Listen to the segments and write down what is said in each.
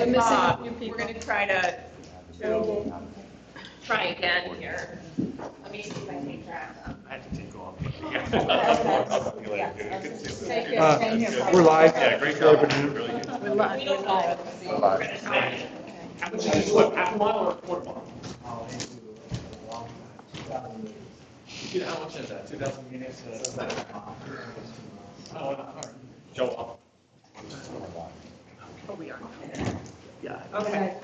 We're missing a few We're people. going to try again here. Let me see if I can track them. I have to take off. Take care. Same here. We're live. Yeah, great job. Really good. We're live. We don't know. We're live. We're going to try. Half a mile or a quarter mile? How much is that? 2,000 units? Oh, all right. Joe. Oh, we are. Yeah. Okay.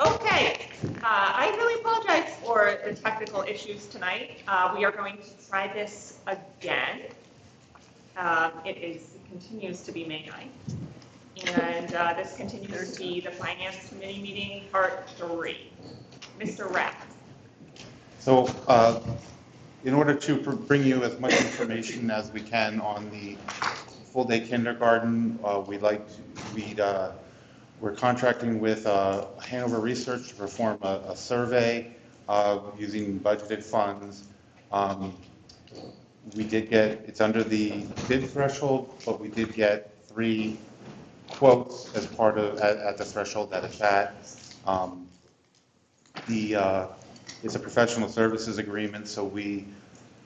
Okay. I really apologize for the technical issues tonight. We are going to try this again. It continues to be May 9th. And this continues to be the Finance Committee meeting, part 3. Mr. Rapp. So in order to bring you as much information as we can on the full-day kindergarten, we're contracting with Hanover Research to perform a survey using budgeted funds. We did get, it's under the bid threshold, but we did get 3 quotes as part of, at the threshold that it's at. It's a professional services agreement, so we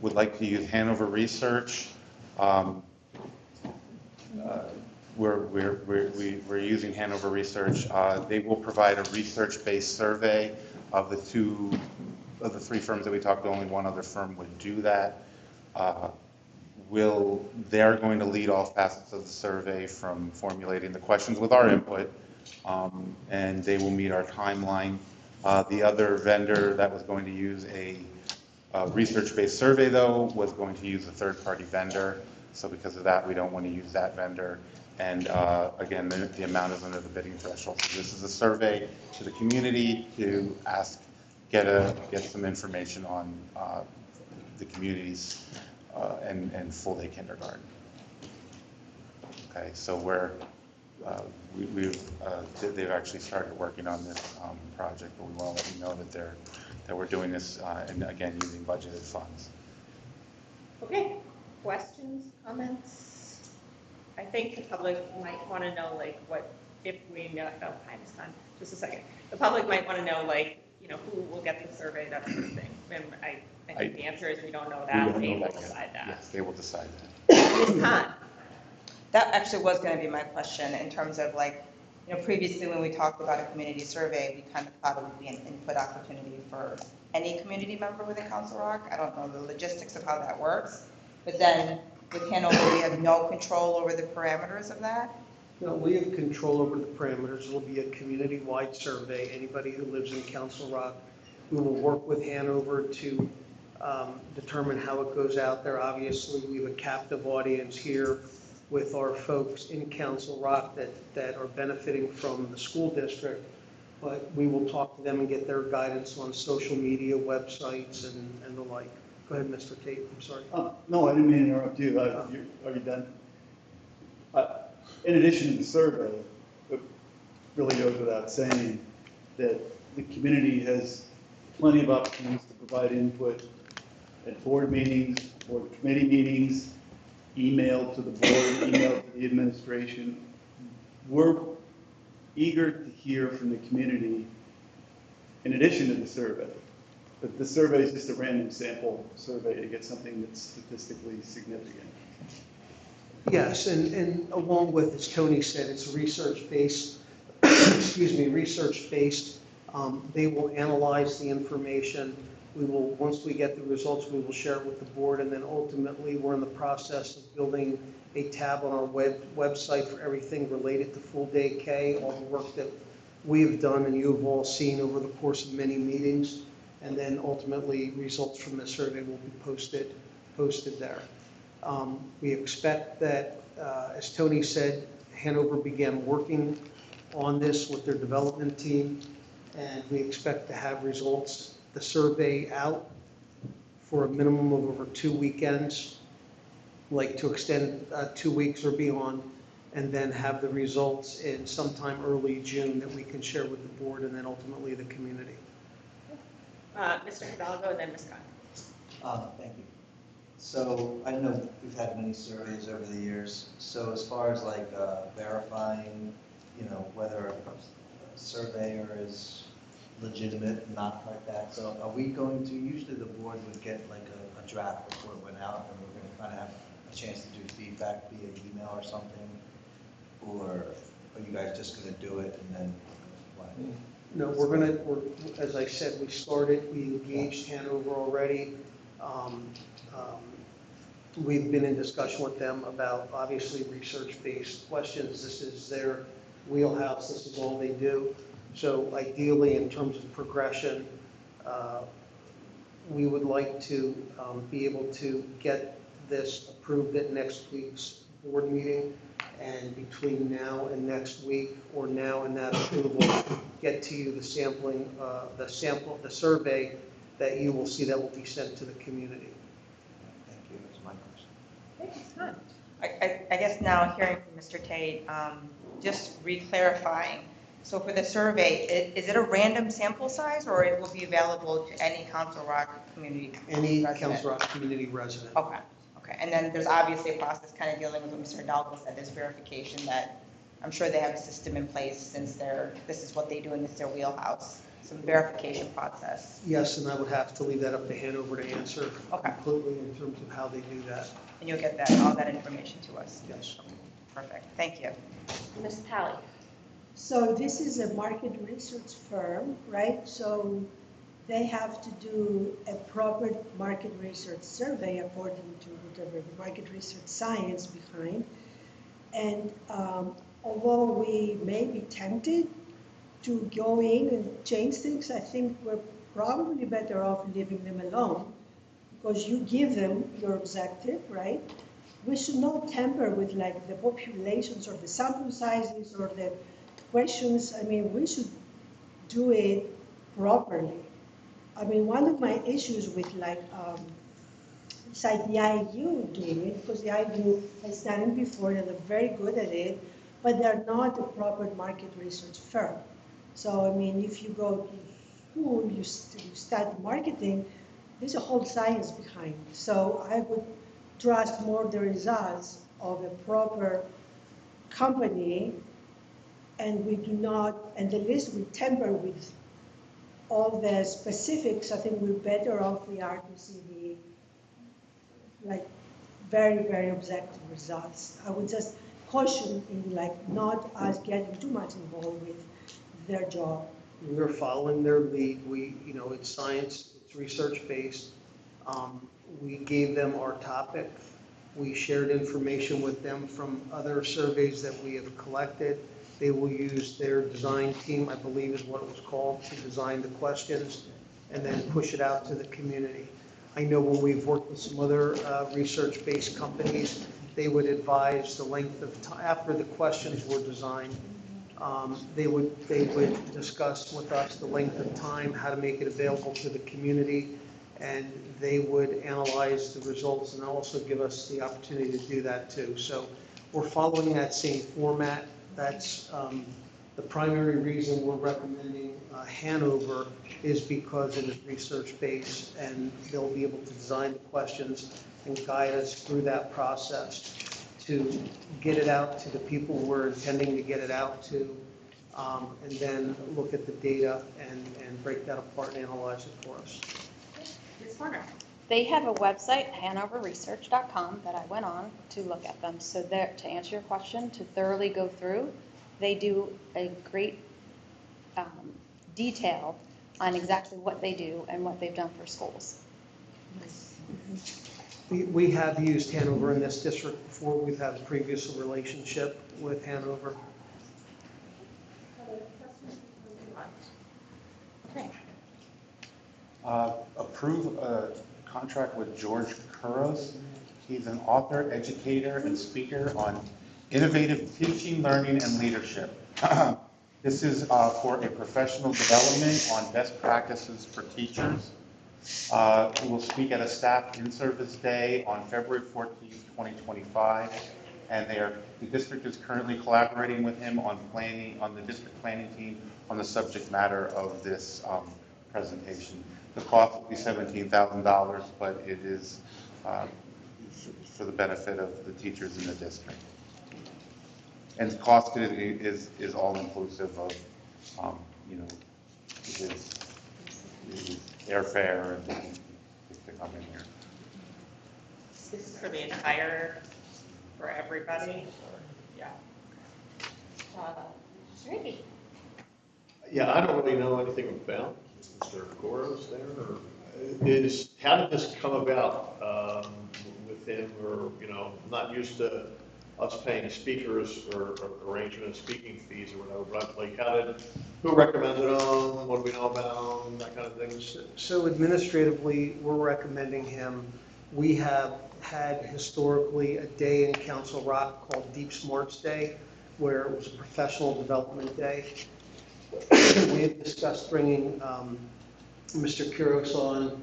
would like to use Hanover Research. We're using Hanover Research. They will provide a research-based survey of the 3 firms that we talked to. Only one other firm would do that. They're going to lead all facets of the survey from formulating the questions with our input, and they will meet our timeline. The other vendor that was going to use a research-based survey, though, was going to use a third-party vendor. So because of that, we don't want to use that vendor. And again, the amount is under the bidding threshold. So this is a survey to the community to get some information on the communities and full-day kindergarten. Okay, so they've actually started working on this project, but we want to let you know that we're doing this and again using budgeted funds. Okay. Questions, comments? I think the public might want to know, like, what if we know. Oh, hi, Ms. Khan. Just a second. The public might want to know, like, who will get the survey. That's the thing. And I think the answer is we don't know that. They will decide that. Yes, they will decide that. Ms. Khan. That actually was going to be my question in terms of previously when we talked about a community survey, we kind of thought it would be an input opportunity for any community member within Council Rock. I don't know the logistics of how that works, but then with Hanover, we have no control over the parameters of that. No, we have control over the parameters. It'll be a community-wide survey. Anybody who lives in Council Rock, we will work with Hanover to determine how it goes out there. Obviously, we have a captive audience here with our folks in Council Rock that are benefiting from the school district, but we will talk to them and get their guidance on social media, websites, and the like. Go ahead, Mr. Tate, I'm sorry. No, I didn't mean to interrupt you. Are you done? In addition to the survey, it really goes without saying that the community has plenty of opportunities to provide input at board meetings, board committee meetings, email to the board, email to the administration. We're eager to hear from the community in addition to the survey. But the survey is just a random sample survey to get something that's statistically significant. Yes, and along with, as Tony said, it's research-based, excuse me, research-based. They will analyze the information. Once we get the results, we will share it with the board, and then ultimately we're in the process of building a tab on our website for everything related to Full Day K, all the work that we have done and you have all seen over the course of many meetings, and then ultimately results from the survey will be posted there. We expect that, as Tony said, Hanover began working on this with their development team, and we expect to have results, the survey out for a minimum of over 2 weekends, like to extend 2 weeks or beyond, and then have the results in sometime early June that we can share with the board and then ultimately the community. Mr. Hidalgo and then Ms. Khan. Thank you. So I know we've had many surveys over the years. So as far as like verifying, whether surveyor is legitimate and not like that. So are we going to, usually the board would get like a draft before it went out, and we're gonna kind of have a chance to do feedback via email or something? Or are you guys just gonna do it and then what? No, as I said, we started, we engaged Hanover already. Um, um, We've been in discussion with them about, obviously, research-based questions. This is their wheelhouse, this is all they do. So ideally, in terms of progression, we would like to be able to get this approved at next week's board meeting, and between now and next week, or now and that approval, get to you the the survey that you will see that will be sent to the community. Thank you, that's my question. Thanks, good. I guess now hearing from Mr. Tate, just re-clarifying. So for the survey, is it a random sample size, or it will be available to any Council Rock community Any resident? Council Rock community resident. Okay, okay. And then there's obviously a process kind of dealing with what Mr. Hidalgo said, there's verification that I'm sure they have a system in place since this is what they do and it's their wheelhouse. Some verification process. Yes, and I would have to leave that up to Hanover to answer Okay. completely in terms of how they do that. And you'll get all that information to us. Yes. Perfect, thank you. Ms. Pally? So this is a market research firm, right? So they have to do a proper market research survey according to whatever the market research science behind. And although we may be tempted to go in and change things, I think we're probably better off leaving them alone, because you give them your objective, right? We should not tamper with like the populations or the sample sizes or the questions. I mean, we should do it properly. I mean, one of my issues with like, besides the IU doing it, because the IU has done it before and they're very good at it, but they're not a proper market research firm. So, I mean, if you go to school, you study marketing, there's a whole science behind it. So I would trust more the results of a proper company, and we do not, and at least we tamper with all the specifics. I think we're better off we are to see the, like, very, very objective results. I would just caution in like not us getting too much involved with their job. We're following their lead. It's science, it's research-based. We gave them our topic. We shared information with them from other surveys that we have collected. They will use their design team, I believe is what it was called, to design the questions and then push it out to the community. I know when we've worked with some other research-based companies, they would advise the length of time, after the questions were designed, they would discuss with us the length of time, how to make it available to the community, and they would analyze the results and also give us the opportunity to do that too. So we're following that same format. That's the primary reason we're recommending Hanover is because it is research-based, and they'll be able to design the questions and guide us through that process to get it out to the people we're intending to get it out to, and then look at the data and break that apart and analyze it for us. Ms. Horner? They have a website, hanoverresearch.com, that I went on to look at them. So there, to answer your question, to thoroughly go through, they do a great detail on exactly what they do and what they've done for schools. We have used Hanover in this district before. We've had a previous relationship with Hanover. Okay. Approve a contract with George Kuros. He's an author, educator, and speaker on innovative teaching, learning, and leadership. This is for a professional development on best practices for teachers. He will speak at a staff in-service day on February 14th, 2025, and the district is currently collaborating with him on the district planning team on the subject matter of this presentation. The cost will be $17,000, but it is for the benefit of the teachers in the district. And the cost is all inclusive of you know, his airfare and to come in here. This is for the entire, for everybody, or, yeah. Randy? Yeah, I don't really know anything about Mr. Goros there, or how did this come about with him, or, you know, I'm not used to us paying speakers or arranging of speaking fees or whatever, but like, who recommended him, what do we know about him, that kind of thing? So administratively, we're recommending him. We have had historically a day in Council Rock called Deep Smarts Day, where it was a professional development day. We had discussed bringing Mr. Kuros on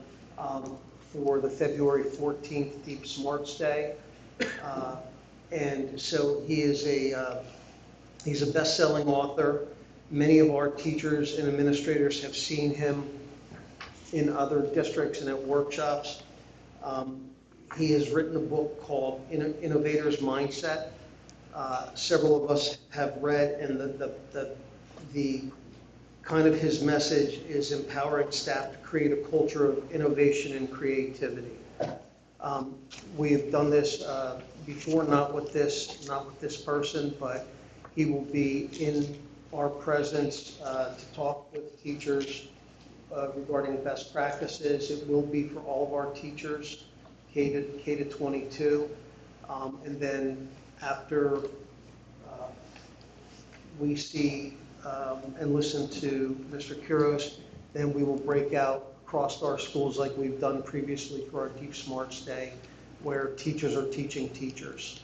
for the February 14th Deep Smarts Day. And so he's a best-selling author. Many of our teachers and administrators have seen him in other districts and at workshops. He has written a book called Innovator's Mindset. Several of us have read, and the kind of his message is empowering staff to create a culture of innovation and creativity. We have done this before, not with this person, but he will be in our presence to talk with teachers regarding best practices. It will be for all of our teachers, K to 22. And then after we see and listen to Mr. Kuros, then we will break out across our schools like we've done previously for our Deep Smarts Day, where teachers are teaching teachers.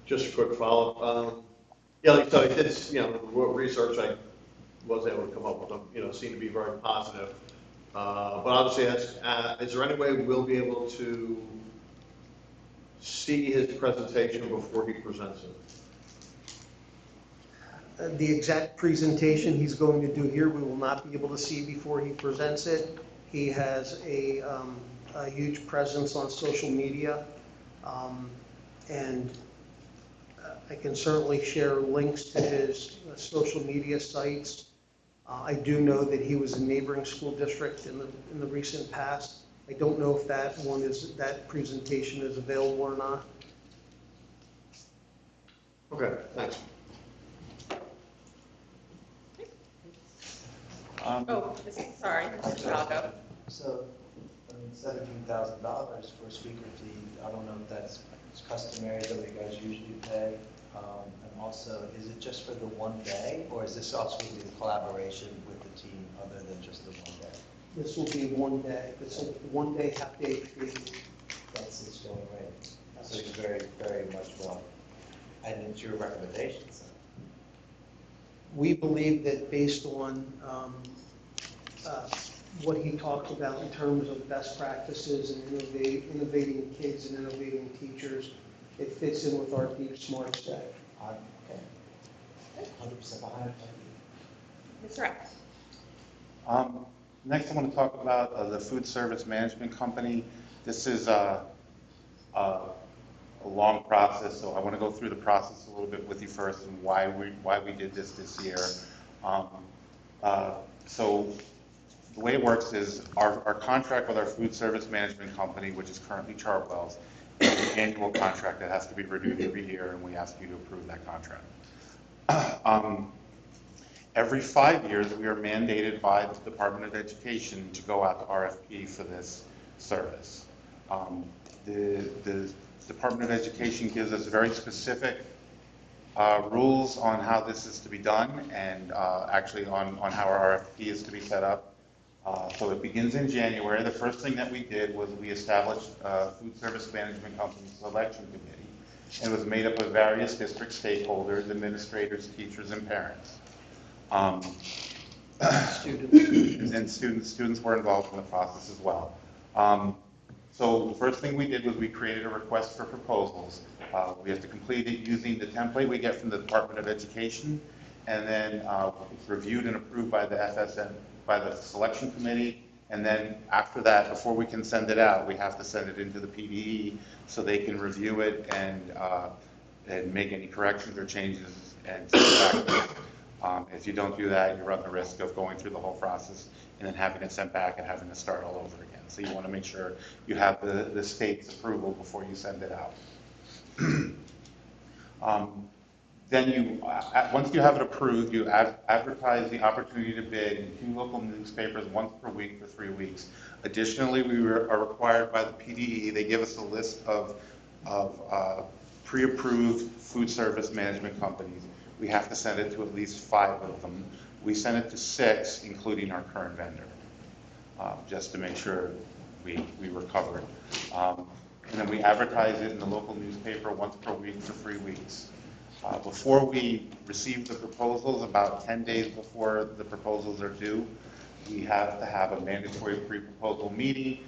Just a quick follow-up. Yeah, like so, it's, you know, what research I was able to come up with, you know, seemed to be very positive. But obviously, that's, is there any way we'll be able to see his presentation before he presents it? The exact presentation he's going to do here, we will not be able to see before he presents it. He has a huge presence on social media, and I can certainly share links to his social media sites. I do know that he was a neighboring school district in the recent past. I don't know if that presentation is available or not. Okay, thanks. Sorry, Mr. Hidalgo. So, I mean, $17,000 for a speaker fee, I don't know if that's customary that you guys usually pay. And also, is it just for the one day, or is this also going to be a collaboration with the team other than just the one day? This will be one day. It's a one-day half-day fee. That's its going rate. So it's very, very much well. And it's your recommendations. We believe that based on what he talked about in terms of best practices and innovating kids and innovating teachers, it fits in with our Deep Smarts Day. Okay. 100% behind it. Mr. Rex. Next, I want to talk about the Food Service Management Company. This is a long process, so I want to go through the process a little bit with you first and why we did this year. So the way it works is our contract with our Food Service Management Company, which is currently Chartwell's, is an annual contract that has to be renewed every year, and we ask you to approve that contract. Every 5 years, we are mandated by the Department of Education to go out to RFP for this service. The Department of Education gives us very specific rules on how this is to be done, and actually on how our RFP is to be set up. So it begins in January. The first thing that we did was we established a Food Service Management Company Selection Committee. And it was made up of various district stakeholders, administrators, teachers, and parents. Students were involved in the process as well. So the first thing we did was we created a request for proposals. We have to complete it using the template we get from the Department of Education, and then it's reviewed and approved by the FSM, by the selection committee, and then after that, before we can send it out, we have to send it into the PDE so they can review it and make any corrections or changes and send it back to us. If you don't do that, you run the risk of going through the whole process and then having it sent back and having to start all over again. So you want to make sure you have the state's approval before you send it out. Then you, once you have it approved, you advertise the opportunity to bid in 2 local newspapers once per week for 3 weeks. Additionally, are required by the PDE, they give us a list of pre-approved food service management companies. We have to send it to at least 5 of them. We send it to 6, including our current vendor, just to make sure we were covered. And then we advertise it in the local newspaper once per week for 3 weeks. Before we receive the proposals, about 10 days before the proposals are due, we have to have a mandatory pre-proposal meeting,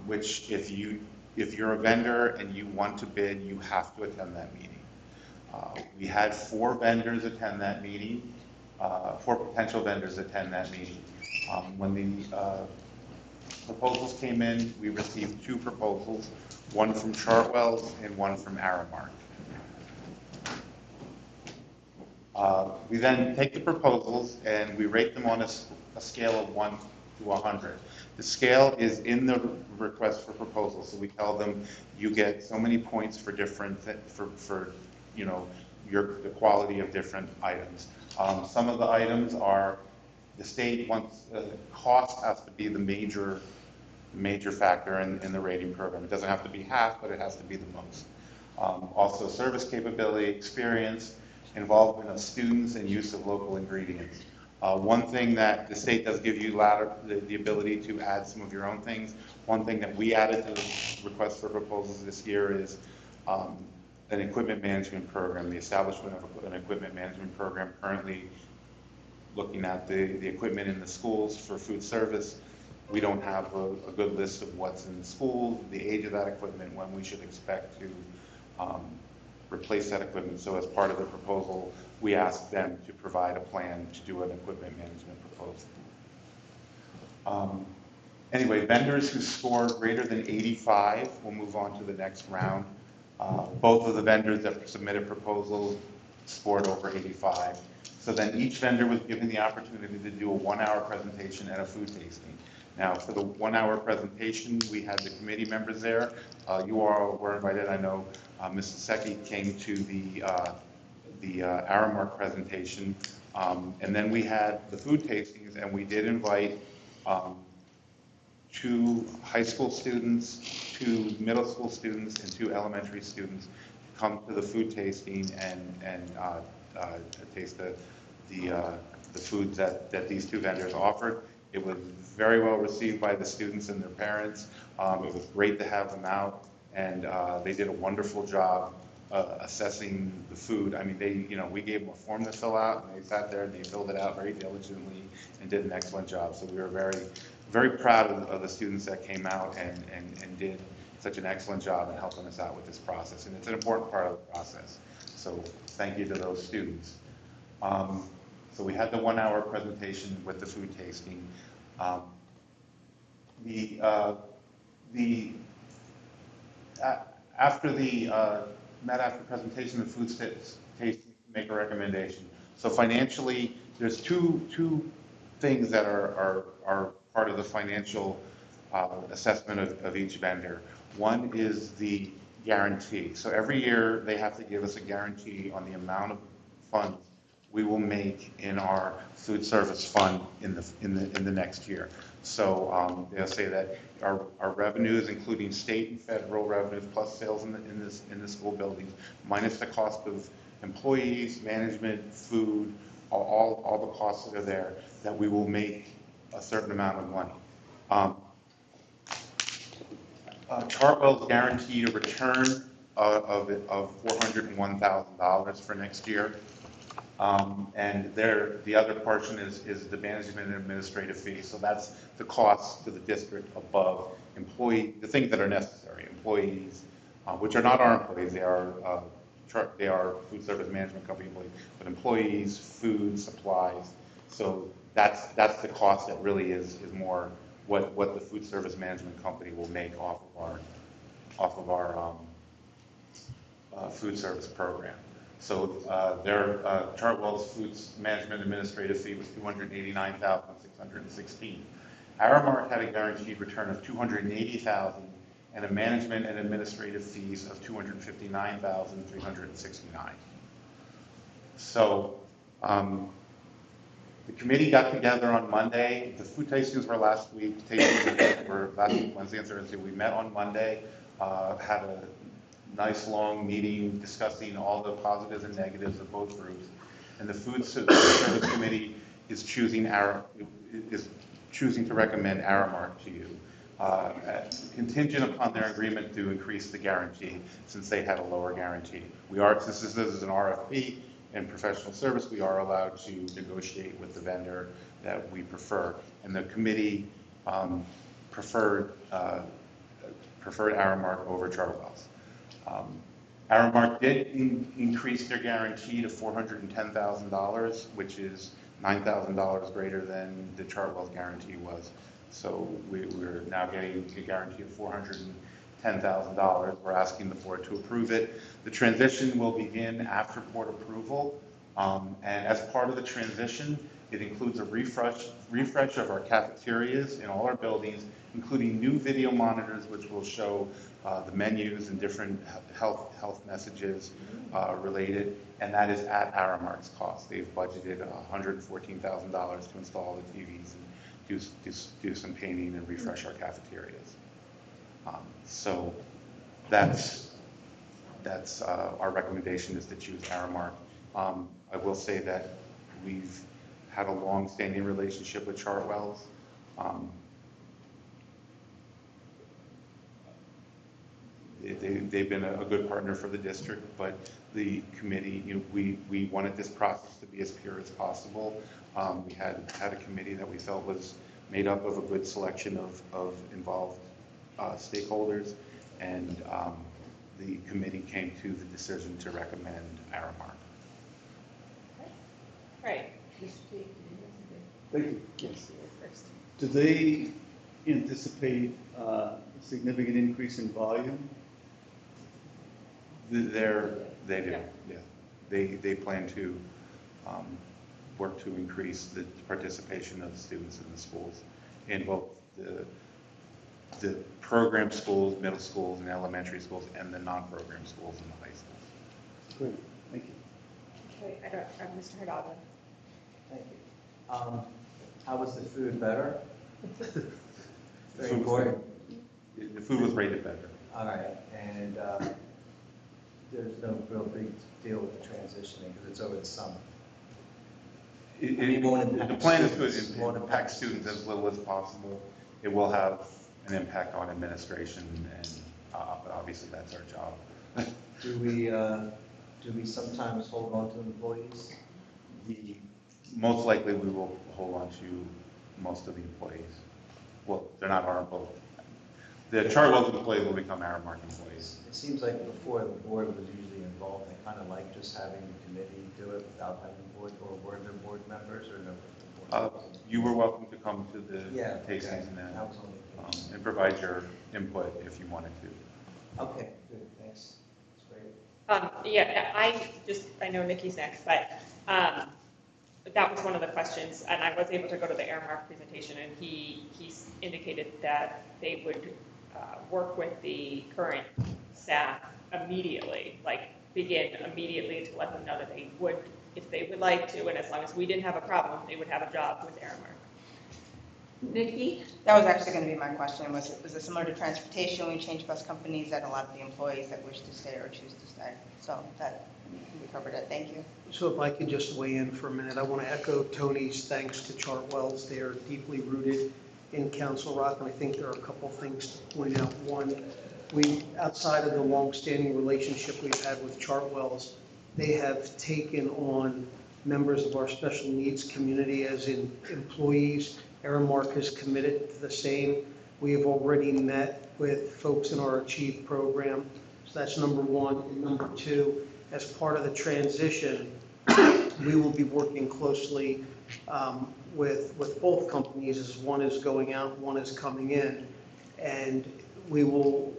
which if you're a vendor and you want to bid, you have to attend that meeting. We had 4 vendors attend that meeting, 4 potential vendors attend that meeting. When the proposals came in, we received 2 proposals, one from Chartwell's and one from Aramark. We then take the proposals and we rate them on a scale of 1 to 100. The scale is in the request for proposal, so we tell them you get so many points for different, for you know, the quality of different items. Some of the items are, the state wants, cost has to be the major factor in the rating program. It doesn't have to be half, but it has to be the most. Also service capability, experience, involvement of students, and use of local ingredients. One thing that the state does give you the ability to add some of your own things. One thing that we added to the request for proposals this year is an equipment management program, the establishment of an equipment management program, currently looking at the equipment in the schools for food service. We don't have a good list of what's in the schools, the age of that equipment, when we should expect to replace that equipment. So as part of the proposal, we asked them to provide a plan to do an equipment management proposal. Anyway, vendors who score greater than 85 will move on to the next round. Both of the vendors that submitted proposals scored over 85. So then each vendor was given the opportunity to do a 1-hour presentation and a food tasting. Now, for the 1-hour presentation, we had the committee members there. You all were invited. I know Mrs. Secchi came to the Aramark presentation. And then we had the food tastings, and we did invite 2 high school students, 2 middle school students, and 2 elementary students to come to the food tasting and taste the foods that these 2 vendors offered. It was very well received by the students and their parents. It was great to have them out, and they did a wonderful job assessing the food. I mean, we gave them a form to fill out, and they sat there and they filled it out very diligently and did an excellent job. So we were very, very proud of the students that came out and did such an excellent job in helping us out with this process. And it's an important part of the process. So thank you to those students. So we had the 1-hour presentation with the food tasting. After the presentation, the food tasting make a recommendation. So financially, there's two things that are part of the financial assessment of each vendor. One is the guarantee. So every year they have to give us a guarantee on the amount of funds we will make in our food service fund in the next year. So they'll say that our revenues, including state and federal revenues, plus sales in the school buildings, minus the cost of employees, management, food, all the costs that are there, that we will make a certain amount of money. Chartwell's guaranteed a return of $401,000 for next year. And the other portion is the management and administrative fees. So that's the cost to the district above the things that are necessary. Employees, which are not our employees, they are food service management company employees, but employees, food, supplies. So that's the cost that really is more what the food service management company will make off of our food service program. So their Chartwell's Foods Management Administrative fee was $289,616. Aramark had a guaranteed return of $280,000 and a management and administrative fees of $259,369. So the committee got together on Monday. The food tastings were last week. Tastings were last week, Wednesday and Thursday. We met on Monday, had a nice long meeting discussing all the positives and negatives of both groups. And the Food Service Committee is choosing to recommend Aramark to you, contingent upon their agreement to increase the guarantee, since they had a lower guarantee. Since this is an RFP and professional service, we are allowed to negotiate with the vendor that we prefer. And the committee preferred Aramark over Chartwell's. Aramark did increase their guarantee to $410,000, which is $9,000 greater than the Chartwell's guarantee was. So we're now getting a guarantee of $410,000. We're asking the board to approve it. The transition will begin after board approval. And as part of the transition, it includes a refresh of our cafeterias in all our buildings, including new video monitors, which will show the menus and different health messages related, and that is at Aramark's cost. They've budgeted $114,000 to install the TVs and do some painting and refresh our cafeterias. So that's our recommendation, is to choose Aramark. I will say that we've had a long-standing relationship with Chartwell's. They've been a good partner for the district, but the committee, we wanted this process to be as pure as possible. We had a committee that we felt was made up of a good selection of involved stakeholders, and the committee came to the decision to recommend Aramark. Right. Thank you. Yes. Do they anticipate a significant increase in volume? They do, yeah. They plan to work to increase the participation of students in the schools, in both the program schools, middle schools, and elementary schools, and the non-program schools in the high schools. Great, thank you. Okay, Mr. Hidalgo. Thank you. How was the food better? Very Food was important. The food was rated better. All right, and there's no real big deal with the transitioning because it's over the summer. The plan is to impact students as little as possible. It will have an impact on administration, and but obviously that's our job. Do we sometimes hold on to employees? Most likely we will hold on to most of the employees. Well, they're not our employees. The Chartwell's employees will become Aramark employees. It seems like before the board was usually involved, they kind of like just having the committee do it without having board, or were there board members or no? You were welcome to come to the tastings and provide your input if you wanted to. Okay, good, thanks. That's great. I know Nikki's next, but that was one of the questions, and I was able to go to the Aramark presentation, and he indicated that they would work with the current staff immediately, begin immediately to let them know that they would, if they would like to, and as long as we didn't have a problem, they would have a job with Aramark. Nikki? That was actually going to be my question. Was it similar to transportation? We changed bus companies that a lot of the employees that wish to stay or choose to stay. So that we covered it. Thank you. So if I could just weigh in for a minute, I want to echo Tony's thanks to Chartwell's. They are deeply rooted in Council Rock, and I think there are a couple things to point out. One, outside of the long-standing relationship we've had with Chartwell's, they have taken on members of our special needs community as in employees. Aramark is committed to the same. We have already met with folks in our Achieve program. So that's number one. And number two, as part of the transition, we will be working closely with both companies, as one is going out, one is coming in. And we will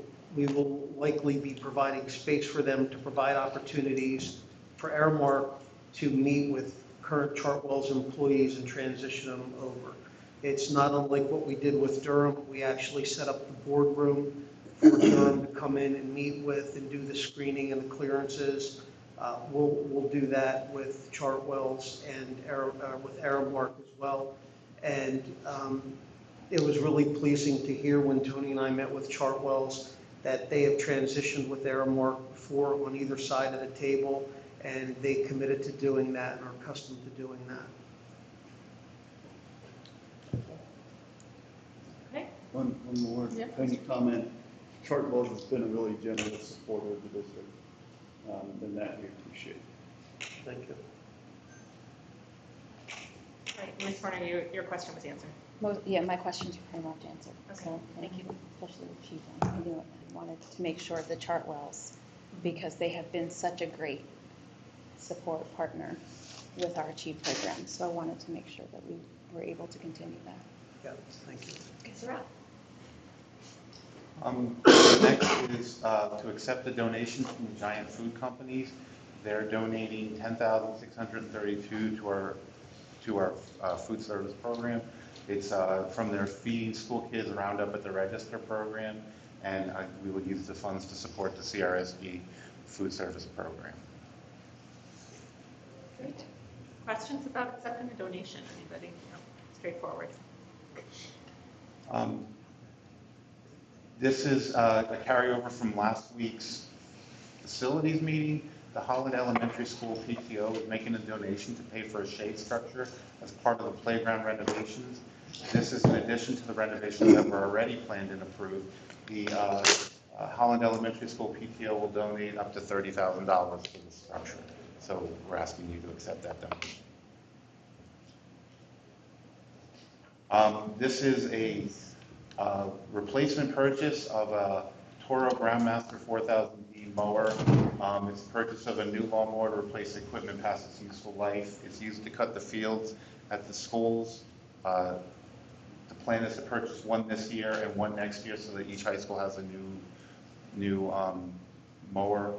likely be providing space for them to provide opportunities for Aramark to meet with current Chartwell's employees and transition them over. It's not unlike what we did with Durham. We actually set up the boardroom for Durham to come in and meet with and do the screening and the clearances. We'll do that with Chartwell's and with Aramark as well. And it was really pleasing to hear when Tony and I met with Chartwell's that they have transitioned with Aramark before on either side of the table, and they committed to doing that and are accustomed to doing that. Okay. One more Yeah. tiny comment. Chartwell has been a really generous supporter of the district, and that we appreciate. Thank you. All right, Ms. Horner, your question was answered. Yeah, my questions were pretty much answered. Okay. So thank you, especially the chief. I wanted to make sure of the Chartwells, because they have been such a great support partner with our Achieve program. So I wanted to make sure that we were able to continue that. Yeah, thank you. Okay, Sarah. Next is to accept a donation from the Giant Food Companies. They're donating $10,632 to our food service program. It's from their Feeding School Kids Roundup at the Register program, and we will use the funds to support the CRSD food service program. Great. Questions about accepting a donation? Anybody? No. Straightforward. This is a carryover from last week's facilities meeting. The Holland Elementary School PTO is making a donation to pay for a shade structure as part of the playground renovations. This is in addition to the renovations that were already planned and approved. The Holland Elementary School PTO will donate up to $30,000 for the structure. So we're asking you to accept that donation. This is a replacement purchase of a Toro Groundmaster 4000D mower. It's purchase of a new lawnmower to replace equipment past its useful life. It's used to cut the fields at the schools. The plan is to purchase one this year and one next year so that each high school has a new mower.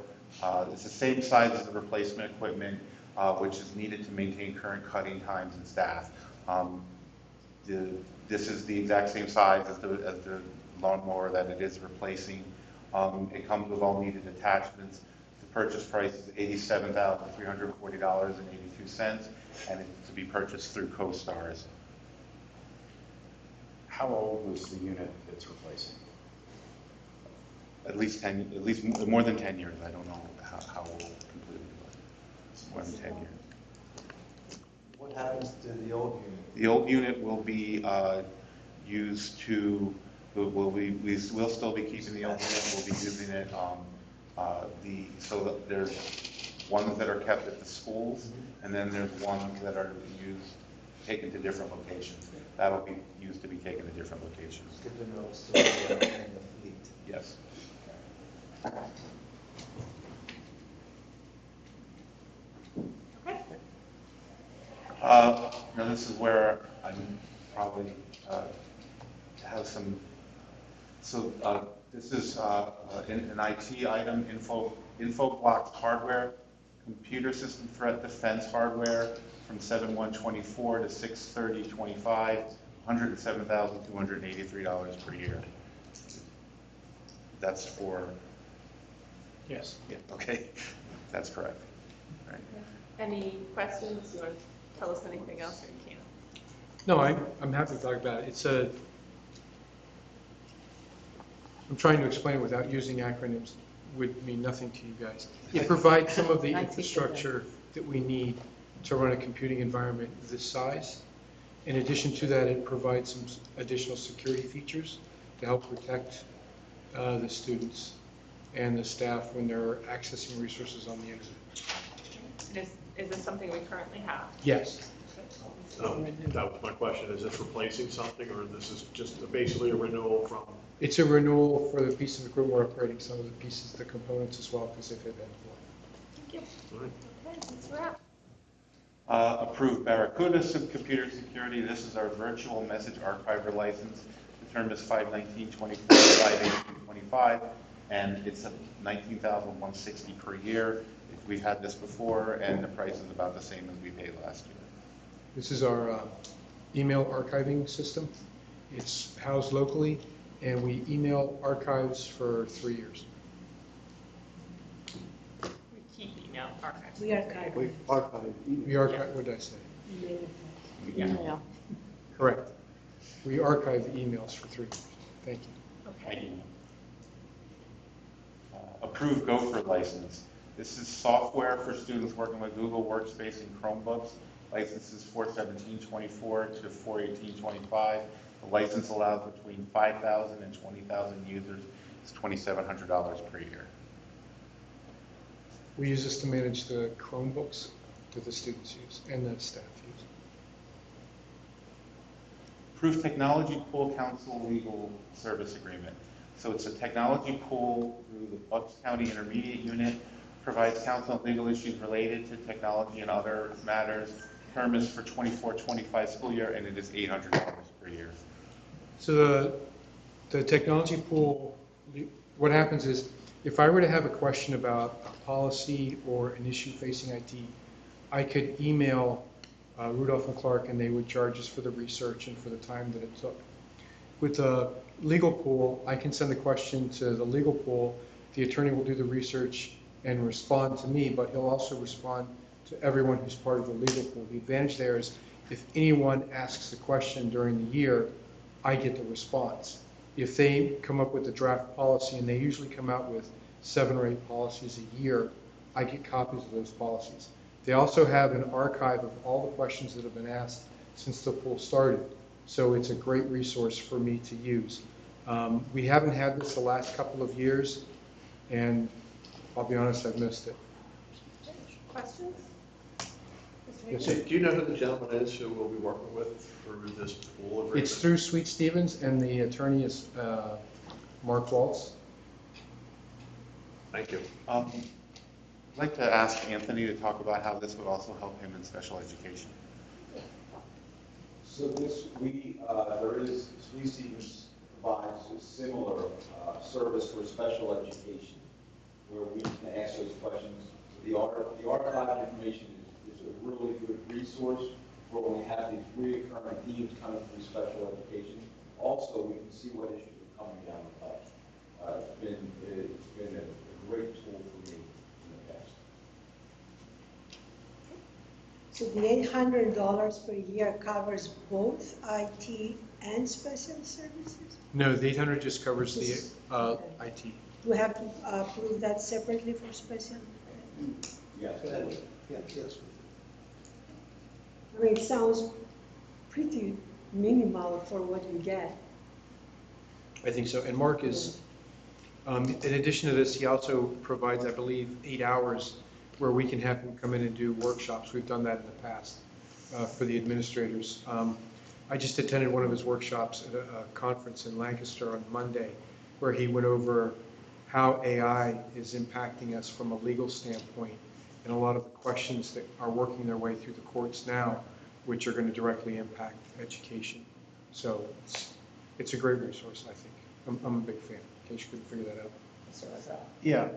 It's the same size as the replacement equipment, which is needed to maintain current cutting times and staff. This is the exact same size as the lawnmower that it is replacing. It comes with all needed attachments. The purchase price is $87,340.82, and it's to be purchased through CoStars. How old was the unit it's replacing? At least more than 10 years. I don't know how old completely, but it's more than 10 years. What happens to the old unit? The old unit will be used to, we'll still be keeping the old unit, we'll be using it, so there's ones that are kept at the schools, and then there's ones that are taken to different locations. That'll be used to be taken to different locations. It's good to know it's still in the fleet. Yes. Okay. Now this is where I'm probably have some. So this is an IT item, InfoBlox hardware, computer system threat defense hardware from 7/1/24 to 6/30/25, $107,283 per year. That's for. Yes. Yeah. Okay. That's correct. Right. Any questions? You want to tell us anything else, or you can't? No, I'm happy to talk about it. I'm trying to explain it without using acronyms, would mean nothing to you guys. It provides some of the infrastructure that we need to run a computing environment this size. In addition to that, it provides some additional security features to help protect the students and the staff when they're accessing resources on the internet. Is this something we currently have? Yes. That was my question. Is this replacing something, or this is just basically a renewal from? It's a renewal for the piece of equipment. We're upgrading some of the pieces, the components as well, because they've been before. Thank you. Okay, that's a wrap. Approved Barracuda computer security. This is our virtual message archiver license. The term is 5/19/24, 5/18/25, and it's $19,160 per year. It We've had this before, and the price is about the same as we paid last year. This is our email archiving system. It's housed locally, and we email archives for 3 years. We keep email archives. We archive. We archive email. We archive, what did I say? Yeah. Correct. We archive emails for 3 years. Thank you. Okay. Approved Gopher license. This is software for students working with Google Workspace and Chromebooks. License is 41724 to 41825. The license allows between 5,000 and 20,000 users. It's $2,700 per year. We use this to manage the Chromebooks that the students use and the staff use. Approved Technology Pool Council Legal Service Agreement. So it's a technology pool through the Bucks County Intermediate Unit, provides counsel on legal issues related to technology and other matters. Term is for 24-25 school year, and it is $800 per year. So the technology pool, what happens is, if I were to have a question about a policy or an issue facing IT, I could email Rudolph and Clark, and they would charge us for the research and for the time that it took. With the legal pool, I can send the question to the legal pool. The attorney will do the research and respond to me, but he'll also respond to everyone who's part of the legal pool. The advantage there is if anyone asks a question during the year, I get the response. If they come up with a draft policy, and they usually come out with 7 or 8 policies a year, I get copies of those policies. They also have an archive of all the questions that have been asked since the pool started. So it's a great resource for me to use. We haven't had this the last couple of years, and I'll be honest, I've missed it. Questions? Yes, Do sir. you know who the gentleman is who we'll be working with for this pool agreement? It's through Sweet Stevens, and the attorney is Mark Waltz. Thank you. I'd like to ask Anthony to talk about how this would also help him in special education. So this, there is, Sweet Stevens provides a similar service for special education, where we can ask those questions. The archive information is a really good resource for when we have these recurring themes coming through special education. Also, we can see what issues are coming down the pipe. It's been a great tool for me in the past. So the $800 per year covers both IT and special services? No, the 800 just covers the IT. Do we have to approve that separately for special? Yes. Yes. I mean, it sounds pretty minimal for what we get. I think so. And Mark is, in addition to this, he also provides, I believe, 8 hours where we can have him come in and do workshops. We've done that in the past for the administrators. I just attended one of his workshops at a conference in Lancaster on Monday, where he went over how AI is impacting us from a legal standpoint, and a lot of the questions that are working their way through the courts now, which are going to directly impact education. So it's a great resource, I think. I'm a big fan, in case you couldn't figure that out. Yeah,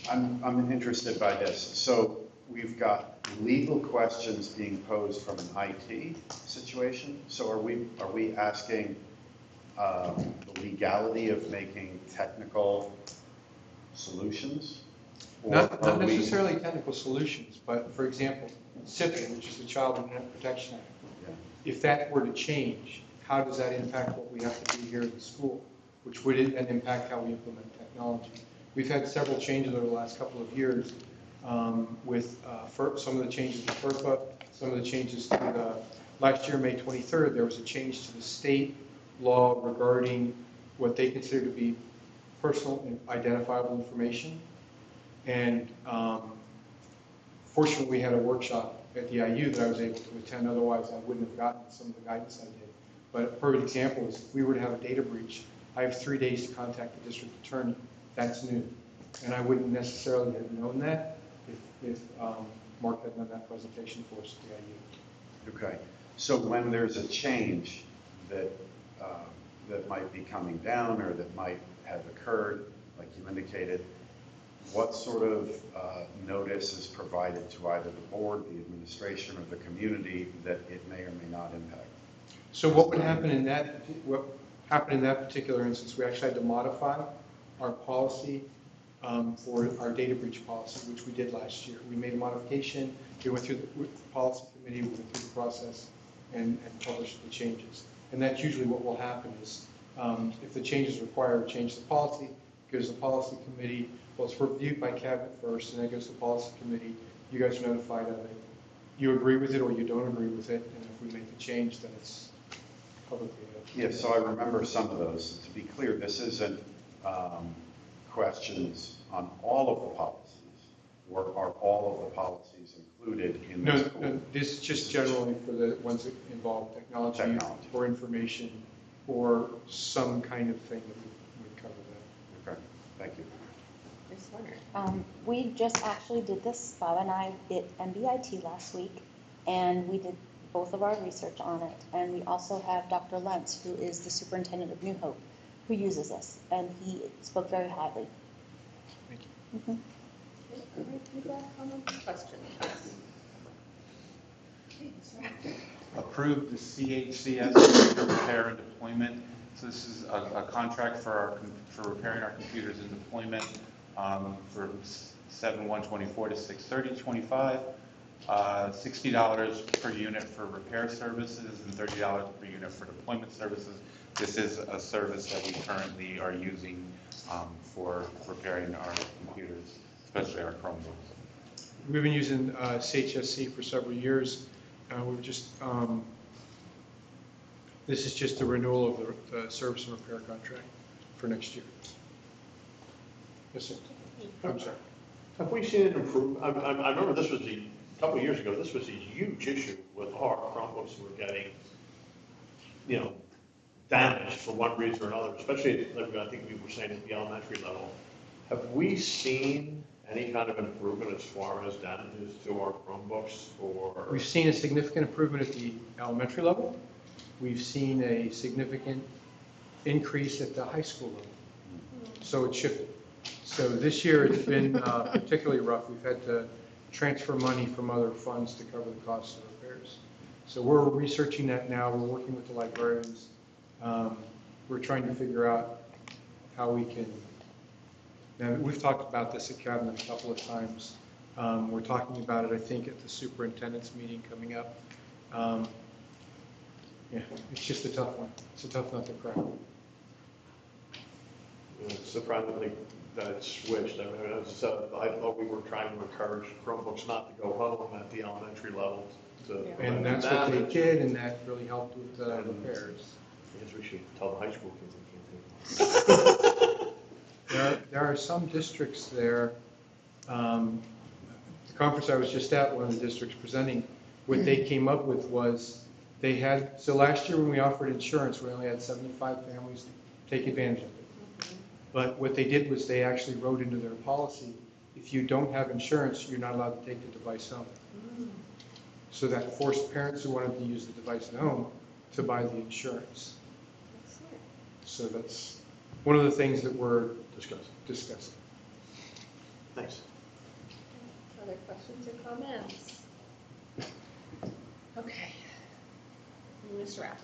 I'm interested by this. So we've got legal questions being posed from an IT situation. So are we asking the legality of making technical solutions? Or Not are we- necessarily technical solutions, but for example, CIPA, which is the Child Internet Protection Act. If that were to change, how does that impact what we have to do here at the school, which would then impact how we implement technology? We've had several changes over the last couple of years with some of the changes to FERPA, some of the changes to the, last year, May 23rd, there was a change to the state law regarding what they consider to be personal and identifiable information. And fortunately, we had a workshop at the IU that I was able to attend, otherwise I wouldn't have gotten some of the guidance I did. But a perfect example is if we were to have a data breach, I have 3 days to contact the district attorney. That's new. And I wouldn't necessarily have known that if Mark had done that presentation for us at the IU. Okay. So when there's a change that that might be coming down or that might have occurred, like you indicated, what sort of notice is provided to either the board, the administration, or the community that it may or may not impact? So what happened in that particular instance, we actually had to modify our policy for our data breach policy, which we did last year. We made a modification, we went through the policy committee, we went through the process and published the changes. And that's usually what will happen is, if the change is required, change the policy, goes to the policy committee, well, it's reviewed by cabinet first, and then it goes to the policy committee, you guys are notified of it. You agree with it or you don't agree with it, and if we make the change, then it's publicly available. Yes, so I remember some of those. To be clear, this isn't questions on all of the policies, or are all of the policies included in this? No, this is just generally for the ones that involve technology or information or some kind of thing that would cover that. Okay, thank you. We just actually did this, Bob and I did MBIT last week, and we did both of our research on it. And we also have Dr. Lentz, who is the superintendent of New Hope, who uses this, and he spoke very highly. Thank you. Approve the CHCS for repair and deployment. So this is a contract for repairing our computers in deployment for 7/1/24 to 6/30/25. $60 per unit for repair services and $30 per unit for deployment services. This is a service that we currently are using for repairing our computers, especially our Chromebooks. We've been using CHSC for several years. We've just, this is just a renewal of the service and repair contract for next year. Yes, sir. I'm sorry. Have we seen an improvement? I remember this was a couple of years ago, this was a huge issue with our Chromebooks were getting, damaged for one reason or another, especially, I think we were saying at the elementary level. Have we seen any kind of improvement as far as damages to our Chromebooks or? We've seen a significant improvement at the elementary level. We've seen a significant increase at the high school level. So it shifted. So this year it's been particularly rough. We've had to transfer money from other funds to cover the costs of repairs. So we're researching that now. We're working with the librarians. We're trying to figure out how we can. Now, we've talked about this at cabinet a couple of times. We're talking about it, I think, at the superintendent's meeting coming up. Yeah, it's just a tough one. It's a tough nut to crack. It's surprisingly that it switched. I mean, I thought we were trying to encourage Chromebooks not to go home at the elementary level. And that's what they did, and that really helped with repairs. I guess we should tell the high school kids they can't do it. There are some districts there. The conference I was just at, one of the districts presenting, what they came up with was they had, so last year when we offered insurance, we only had 75 families take advantage of it. But what they did was they actually wrote into their policy, if you don't have insurance, you're not allowed to take the device home. So that forced parents who wanted to use the device at home to buy the insurance. So that's one of the things that we're discussing. Thanks. Other questions or comments? Okay. Mr. Rapp.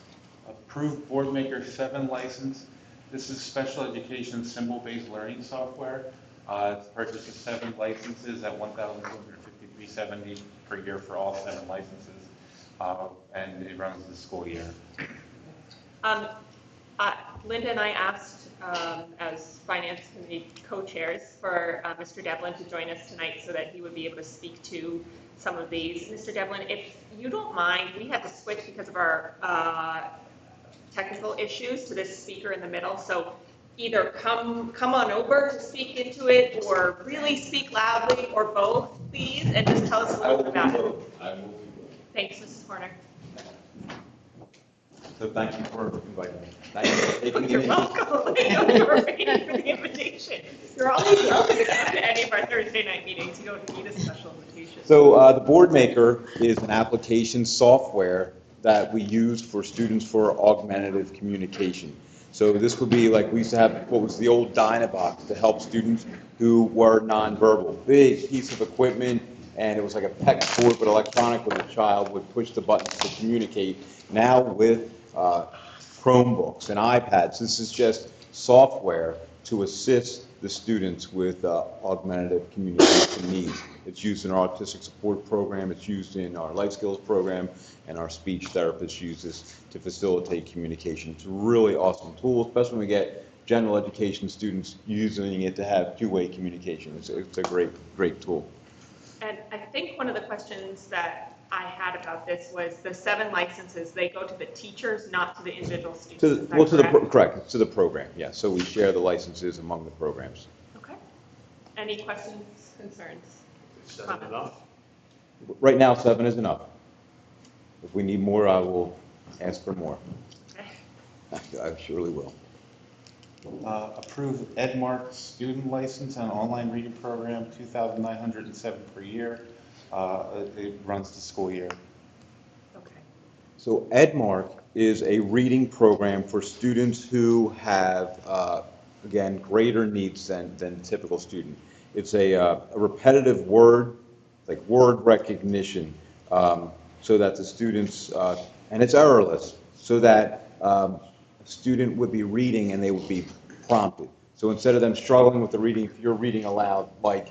Approved Boardmaker 7 license. This is special education symbol-based learning software. It's purchase of 7 licenses at $1,253.70 per year for all 7 licenses, and it runs the school year. Linda and I asked, as Finance Committee co-chairs, for Mr. Devlin to join us tonight so that he would be able to speak to some of these. Mr. Devlin, if you don't mind, we had to switch because of our technical issues to this speaker in the middle. So either come on over to speak into it, or really speak loudly, or both, please, and just tell us a little bit about it. I will be both. Thanks, Mrs. Horner. So thank you for inviting me. Thank you for taking the You're initiative. welcome. I know you were waiting for the invitation. You're always welcome to come to any of our Thursday night meetings. You don't need a special invitation. So the Boardmaker is an application software that we use for students for augmentative communication. So this would be like, we used to have what was the old Dynabox to help students who were nonverbal. Big piece of equipment, and it was like a PEX board, but electronic, where the child would push the buttons to communicate. Now with Chromebooks and iPads, this is just software to assist the students with augmentative communication needs. It's used in our autistic support program, it's used in our life skills program, and our speech therapist uses to facilitate communication. It's a really awesome tool, especially when we get general education students using it to have two-way communication. It's a great tool. And I think one of the questions that I had about this was the 7 licenses, they go to the teachers, not to the individual students. Is that correct? Correct, it's to the program, yeah. So we share the licenses among the programs. Okay. Any questions, concerns? 7 enough? Right now, 7 is enough. If we need more, I will ask for more. Okay. I surely will. Approve Edmark student license and online reading program, $2,907 per year. It runs the school year. Okay. So Edmark is a reading program for students who have, again, greater needs than typical student. It's a repetitive word, like word recognition, so that the students, and it's errorless, so that a student would be reading and they would be prompted. So instead of them struggling with the reading, if you're reading aloud, like,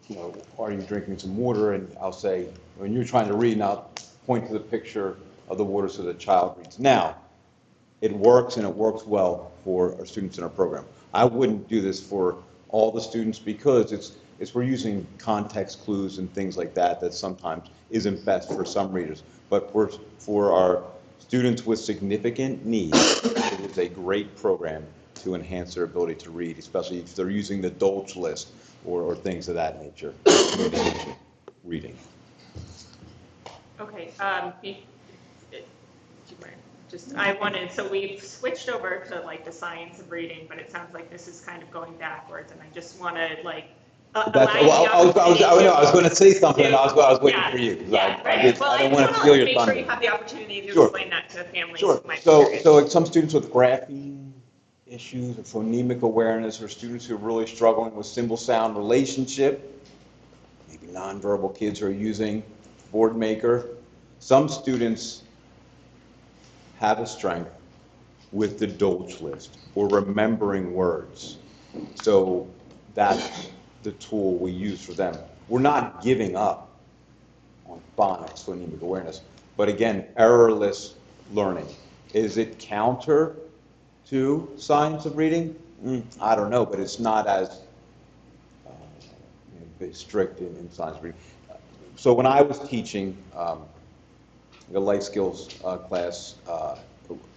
you know, are you drinking some water? And I'll say, when you're trying to read, and I'll point to the picture of the water so the child reads. Now, it works, and it works well for our students in our program. I wouldn't do this for all the students because we're using context clues and things like that that sometimes isn't best for some readers. But for our students with significant needs, it is a great program to enhance their ability to read, especially if they're using the Dolch list or things of that nature, reading. Okay, I wanted, so we've switched over to like the science of reading, but it sounds like this is kind of going backwards, and I just want to like I was going to say something, and I was waiting for you. Yeah, right. Well, I don't want to just steal want to your make thunder. sure you have the opportunity to Sure. explain that to families Sure. who might be So curious. some students with grapheme issues or phonemic awareness, or students who are really struggling with symbol sound relationship, maybe nonverbal kids who are using Boardmaker. Some students have a strength with the Dolch list or remembering words. So that's the tool we use for them. We're not giving up on phonics, phonemic awareness, but again, errorless learning. Is it counter to science of reading? I don't know, but it's not as strict in science of reading. So when I was teaching the life skills class,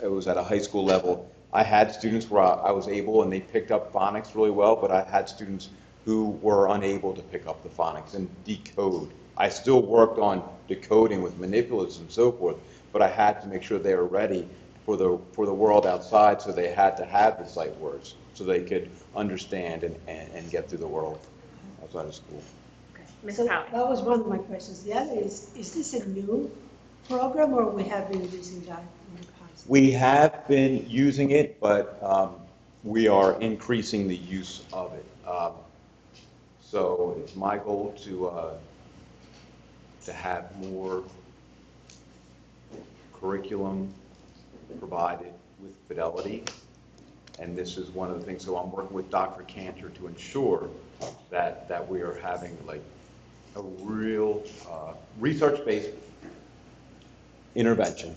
it was at a high school level. I had students where I was able, and they picked up phonics really well, but I had students who were unable to pick up the phonics and decode. I still worked on decoding with manipulatives and so forth, but I had to make sure they were ready for the world outside, so they had to have the sight words so they could understand and get through the world outside of school. Ms. So Powell. that was one of my questions. The other is this a new program, or we have been using that in the past? We have been using it, but we are increasing the use of it. So it's my goal to have more curriculum provided with fidelity, and this is one of the things. So I'm working with Dr. Cantor to ensure that we are having like a real research-based intervention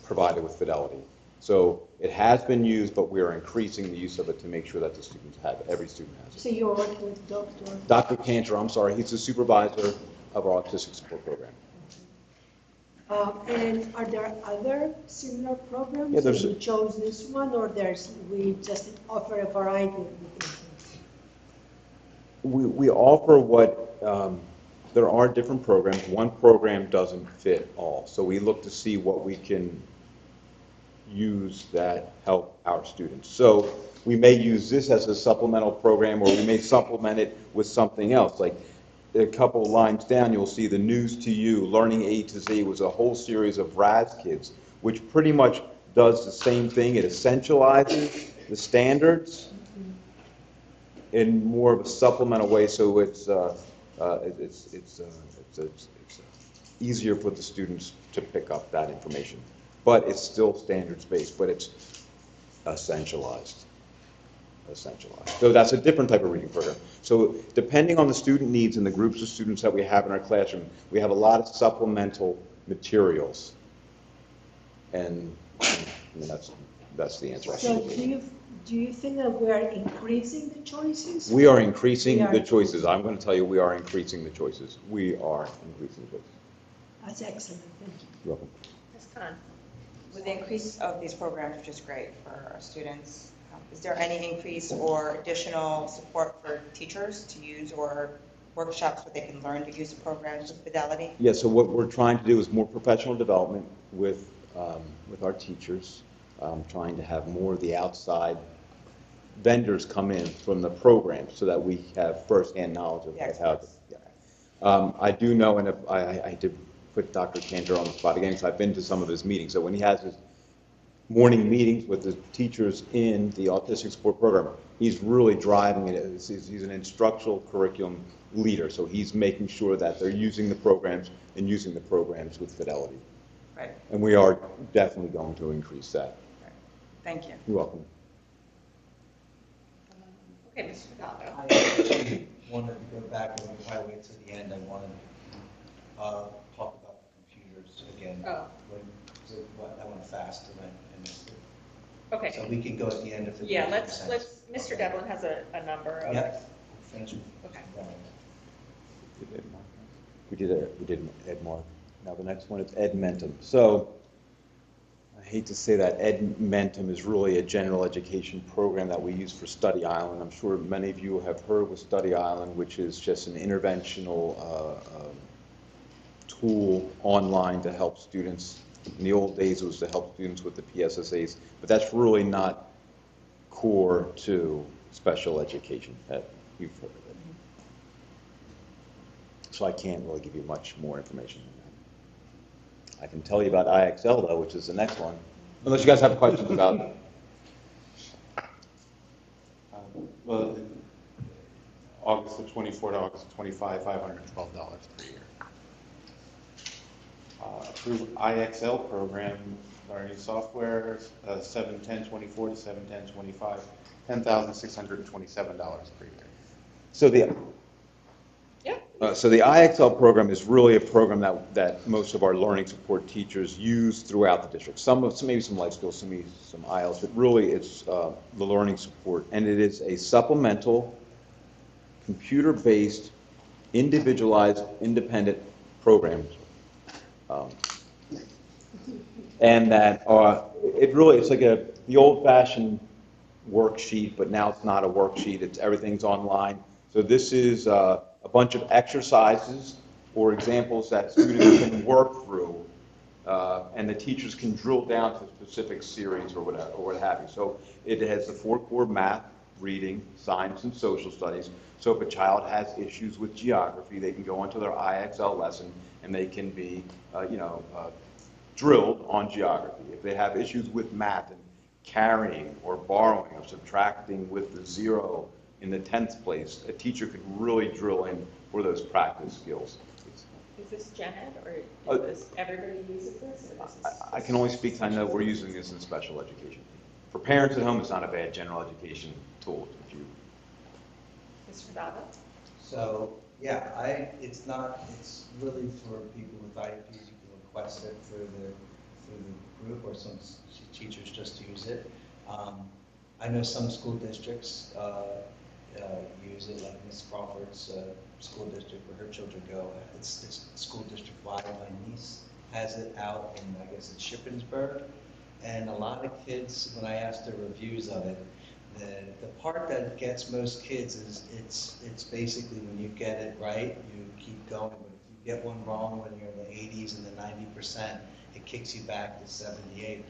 provided with fidelity. So it has been used, but we are increasing the use of it to make sure that the students have it, every student has it. So you're working with Dr. Cantor, I'm sorry, he's the supervisor of our autistic support program. And are there other similar programs? Yeah, there's- You chose this one, or we just offer a variety of different things? We offer there are different programs. One program doesn't fit all. So we look to see what we can use that help our students. So we may use this as a supplemental program, or we may supplement it with something else. Like a couple lines down, you'll see the News to You, Learning A to Z was a whole series of RAS kids, which pretty much does the same thing. It essentializes the standards in more of a supplemental way, so it's easier for the students to pick up that information. But it's still standards-based, but it's essentialized. So that's a different type of reading program. So depending on the student needs and the groups of students that we have in our classroom, we have a lot of supplemental materials. And that's the answer. So do you think that we are increasing the choices? We are increasing We are- the choices. I'm going to tell you, we are increasing the choices. We are increasing the choices. That's excellent, thank you. You're welcome. Ms. Khan? With the increase of these programs, which is great for our students, is there any increase or additional support for teachers to use or workshops where they can learn to use the programs with Fidelity? Yeah, so what we're trying to do is more professional development with our teachers, trying to have more of the outside vendors come in from the program so that we have firsthand knowledge of how to. Yeah. I do know, and I did put Dr. Cantor on the spot again, because I've been to some of his meetings. So when he has his morning meetings with the teachers in the autistic support program, he's really driving it. He's an instructional curriculum leader, so he's making sure that they're using the programs and using the programs with fidelity. Right. And we are definitely going to increase that. Thank you. You're welcome. Okay, Mr. Fidalgo. I actually wanted to go back and probably wait till the end. I wanted to talk about the computers again. Oh. I went fast and I missed it. Okay. So we can go at the end if it Yeah, makes sense. let's, Mr. Devlin has a number of. Yep. Finish. Okay. We did Ed Mark. Now the next one is Ed Mentum. So I hate to say that Ed Mentum is really a general education program that we use for Study Island. I'm sure many of you have heard with Study Island, which is just an interventional tool online to help students. In the old days, it was to help students with the PSSAs, but that's really not core to special education that you've heard of it. So I can't really give you much more information than that. I can tell you about IXL, though, which is the next one, unless you guys have questions about it. Well, August of 24 to August of 25, $512 per year. Approved IXL program, learning software, 71024 to 71025, $10,627 per year. So the So the IXL program is really a program that most of our learning support teachers use throughout the district. Maybe some life skills, some IELTS, but really it's the learning support. And it is a supplemental, computer-based, individualized, independent program. And that it's like the old-fashioned worksheet, but now it's not a worksheet. Everything's online. So this is a bunch of exercises or examples that students can work through, and the teachers can drill down to specific series or what have you. So it has the 4 core math, reading, science, and social studies. So if a child has issues with geography, they can go into their IXL lesson and they can be, drilled on geography. If they have issues with math and carrying or borrowing or subtracting with the 0 in the 10th place, a teacher can really drill in for those practice skills. Is this Gen Ed, or does everybody use this? Or this is, I can only speak to, I know we're using this in special education. For parents at home, it's not a bad general education tool. Mr. Fidalgo? So, yeah, it's really for people with IEPs. You can request it through the group, or some teachers just use it. I know some school districts use it, like Ms. Crawford's school district where her children go. It's school district wide. My niece has it out in, I guess it's Shippensburg. And a lot of kids, when I asked their reviews of it, the part that gets most kids is it's basically when you get it right, you keep going. But if you get one wrong when you're in the 80s and the 90%, it kicks you back to 78.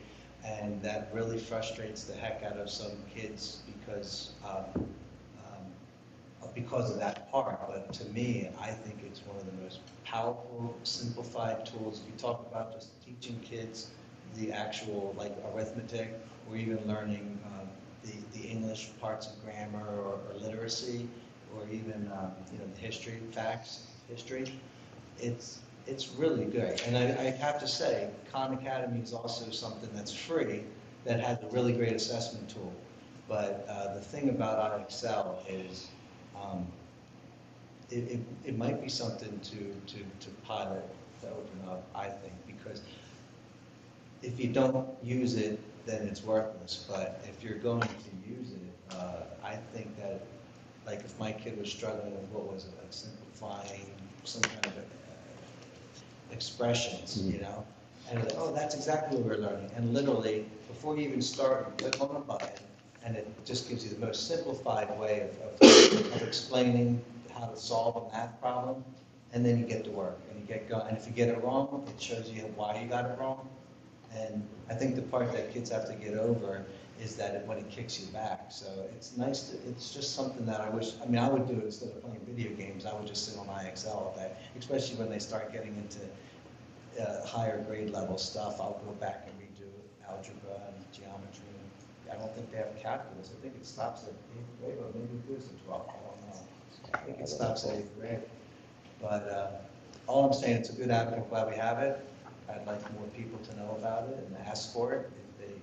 And that really frustrates the heck out of some kids because of that part. But to me, I think it's one of the most powerful, simplified tools. We talk about just teaching kids the actual like arithmetic, or even learning the English parts of grammar or literacy, or even the history, facts, history. It's really good. And I have to say, Khan Academy is also something that's free that has a really great assessment tool. But the thing about IXL is it might be something to pilot, to open up, I think, because if you don't use it, then it's worthless. But if you're going to use it, I think that, like if my kid was struggling with, what was it, like simplifying some kind of expressions, and like, oh, that's exactly what we're learning. And literally, before you even start, you click on the button, and it just gives you the most simplified way of explaining how to solve a math problem, and then you get to work, and you get going. And if you get it wrong, it shows you why you got it wrong. And I think the part that kids have to get over is that when it kicks you back. So it's nice to, it's just something that I wish, I would do it instead of playing video games. I would just sit on IXL all day, especially when they start getting into higher grade level stuff. I'll go back and redo algebra and geometry. I don't think they have calculus. I think it stops at 8th grade, or maybe it goes to 12th. I don't know. I think it stops at 8th grade. But all I'm saying, it's a good avenue. I'm glad we have it. I'd like more people to know about it and ask for it if they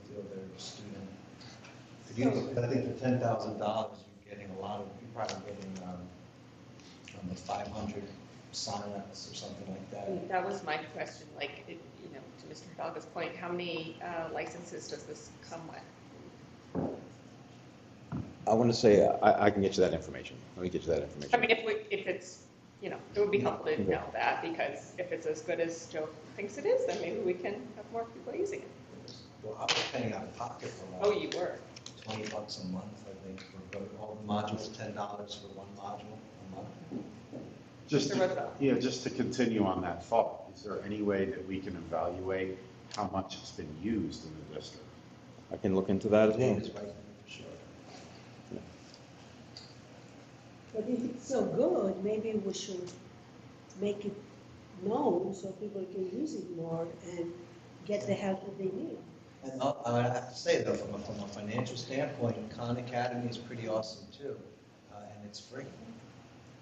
feel their student could use it. I think for $10,000, you're getting a lot of, you're probably getting 500 signups or something like that. That was my question, like, to Mr. Hidalgo's point, how many licenses does this come with? I want to say, I can get you that information. Let me get you that information. I mean, if it's, it would be helpful to know that, because if it's as good as Joe thinks it is, then maybe we can have more people using it. Well, I was paying out of pocket for that. Oh, you were? $20 a month, I think, for all the modules, $10 for one module a month. Just to continue on that thought, is there any way that we can evaluate how much it's been used in the district? I can look into that as well. David's right there for sure. But if it's so good, maybe we should make it known so people can use it more and get the help that they need. And I have to say though, from a financial standpoint, Khan Academy is pretty awesome too, and it's free.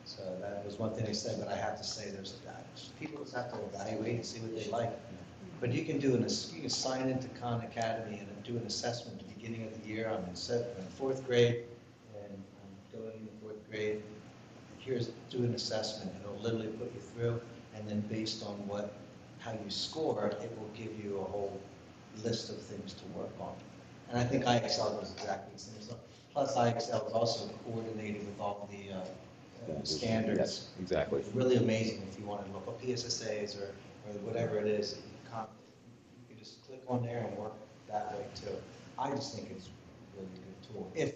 So that was one thing they said, but I have to say there's people just have to evaluate and see what they like. But you can you can sign into Khan Academy and do an assessment at the beginning of the year. I'm in 4th grade and I'm going into 4th grade. Here's do an assessment. It'll literally put you through, and then based on how you score, it will give you a whole list of things to work on. And I think IXL does exactly the same. So, plus IXL is also coordinated with all the standards. Yes, exactly. It's really amazing if you want to look up PSSAs or whatever it is. You can just click on there and work that way too. I just think it's a really good tool if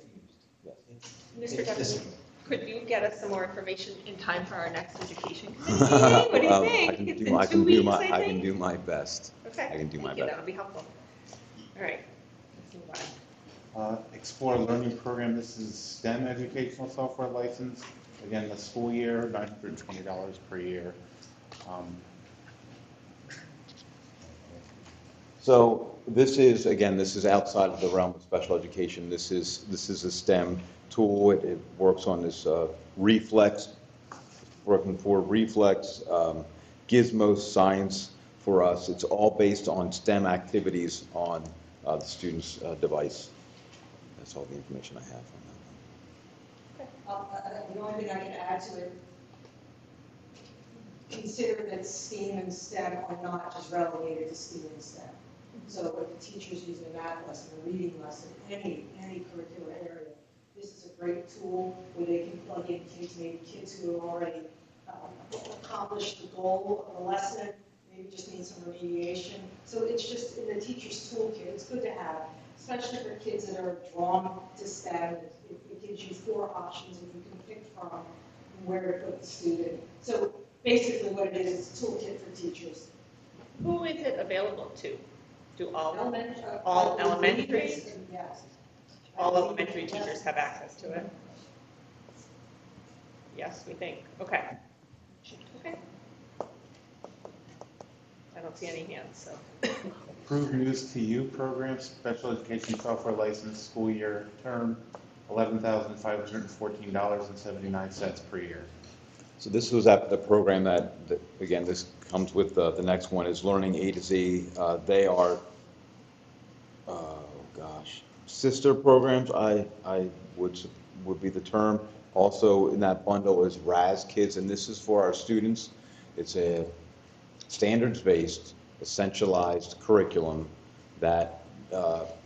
used. Mr. It's Duffy, could you get us some more information in time for our next education committee meeting? What do you think? It's in 2 weeks, I I think? can do my best. Okay. I can do my Thank you. best. That would be helpful. All right. Let's move on. Explore Learning Program, this is STEM educational software license. Again, the school year, $920 per year. So this is outside of the realm of special education. This is a STEM tool. It works on this Reflex, working for Reflex, Gizmo Science for us. It's all based on STEM activities on the student's device. That's all the information I have on that. The only thing I can add to it, consider that STEAM and STEM are not just relegated to STEAM and STEM. So if the teacher's using a math lesson, a reading lesson, any curricular area, this is a great tool where they can plug in kids who have already accomplished the goal of the lesson, maybe just need some remediation. So it's just in the teacher's toolkit. It's good to have, especially for kids that are drawn to STEM. It gives you 4 options and you can pick from where to put the student. So basically what it is, it's a toolkit for teachers. Who is it available to? Do all Elementary? Yes. All elementary teachers have access to it? Yes, we think. Okay. Okay. I don't see any hands, so. Approved News to You program, special education software license, school year term, $11,514.79 per year. So this was at the program that, again, this comes with the next one, is Learning A to Z. They are, oh gosh, sister programs, I would be the term. Also in that bundle is RAS Kids, and this is for our students. It's a standards-based, essentialized curriculum that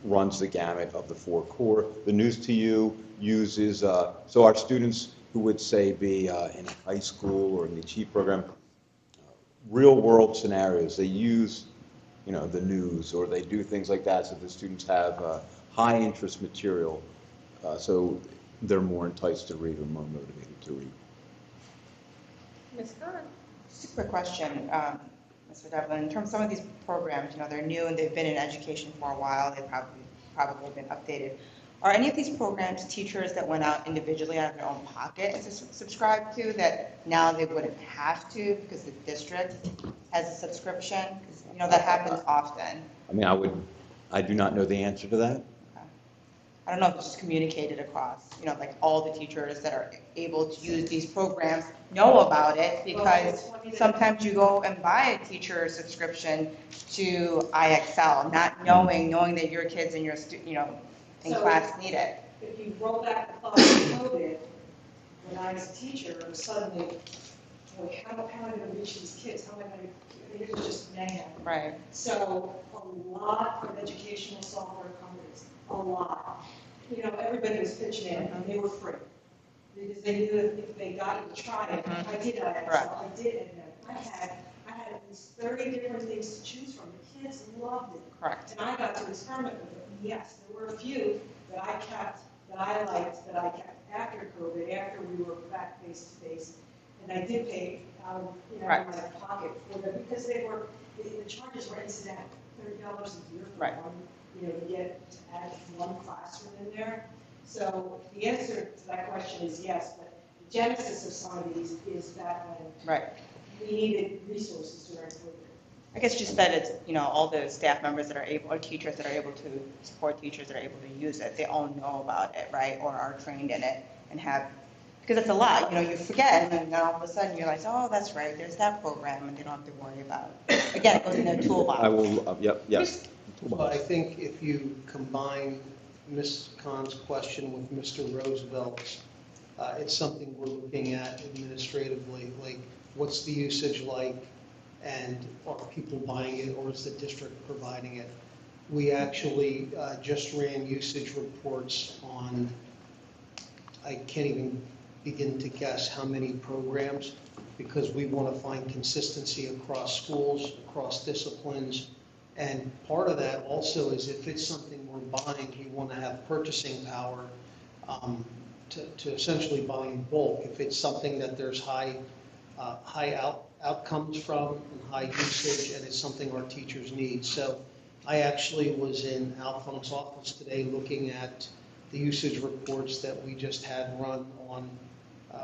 runs the gamut of the 4 core. The News to You uses, so our students who would say be in high school or in the Achieve program, real-world scenarios. They use, the news, or they do things like that, so the students have high-interest material, so they're more enticed to read or more motivated to read. Ms. Khan? Just a quick question, Mr. Devlin. In terms of some of these programs, they're new and they've been in education for a while. They've probably been updated. Are any of these programs teachers that went out individually out of their own pocket to subscribe to that now they wouldn't have to because the district has a subscription? Because, that happens often. I mean, I do not know the answer to that. I don't know if it's just communicated across, like all the teachers that are able to use these programs know about it, because sometimes you go and buy a teacher subscription to IXL, not knowing that your kids and your in class need it. If you roll back the clock to COVID, when I was a teacher, suddenly, boy, how am I going to reach these kids? How am I going to, it was just mayhem. Right. So a lot of educational software companies, a lot. Everybody was pitching in and they were free. Because they knew that if they got you to try it, I did that. Right. So I did it. I had at least 30 different things to choose from. The kids loved it. Correct. And I got to experiment with it. Yes, there were a few that I kept, that I liked, that I kept after COVID, after we were back face to face. And I did pay out of Right. my pocket for them because the charges were incidental, $30 a year for one, to get to add one classroom in there. So the answer to that question is yes, but the genesis of some of these is that Right. we needed resources during COVID. I guess just that it's, all the staff members that are able, or teachers that are able to support teachers that are able to use it, they all know about it, right? Or are trained in it and have, because it's a lot, you forget, and then all of a sudden you realize, oh, that's right, there's that program, and they don't have to worry about it. Again, it goes in their toolbox. I will, yes. But I think if you combine Ms. Khan's question with Mr. Roosevelt's, it's something we're looking at administratively, like what's the usage like, and are people buying it, or is the district providing it? We actually just ran usage reports on, I can't even begin to guess how many programs, because we want to find consistency across schools, across disciplines. And part of that also is if it's something we're buying, we want to have purchasing power to essentially buy in bulk. If it's something that there's high outcomes from and high usage, and it's something our teachers need. So I actually was in Alpha's office today looking at the usage reports that we just had run on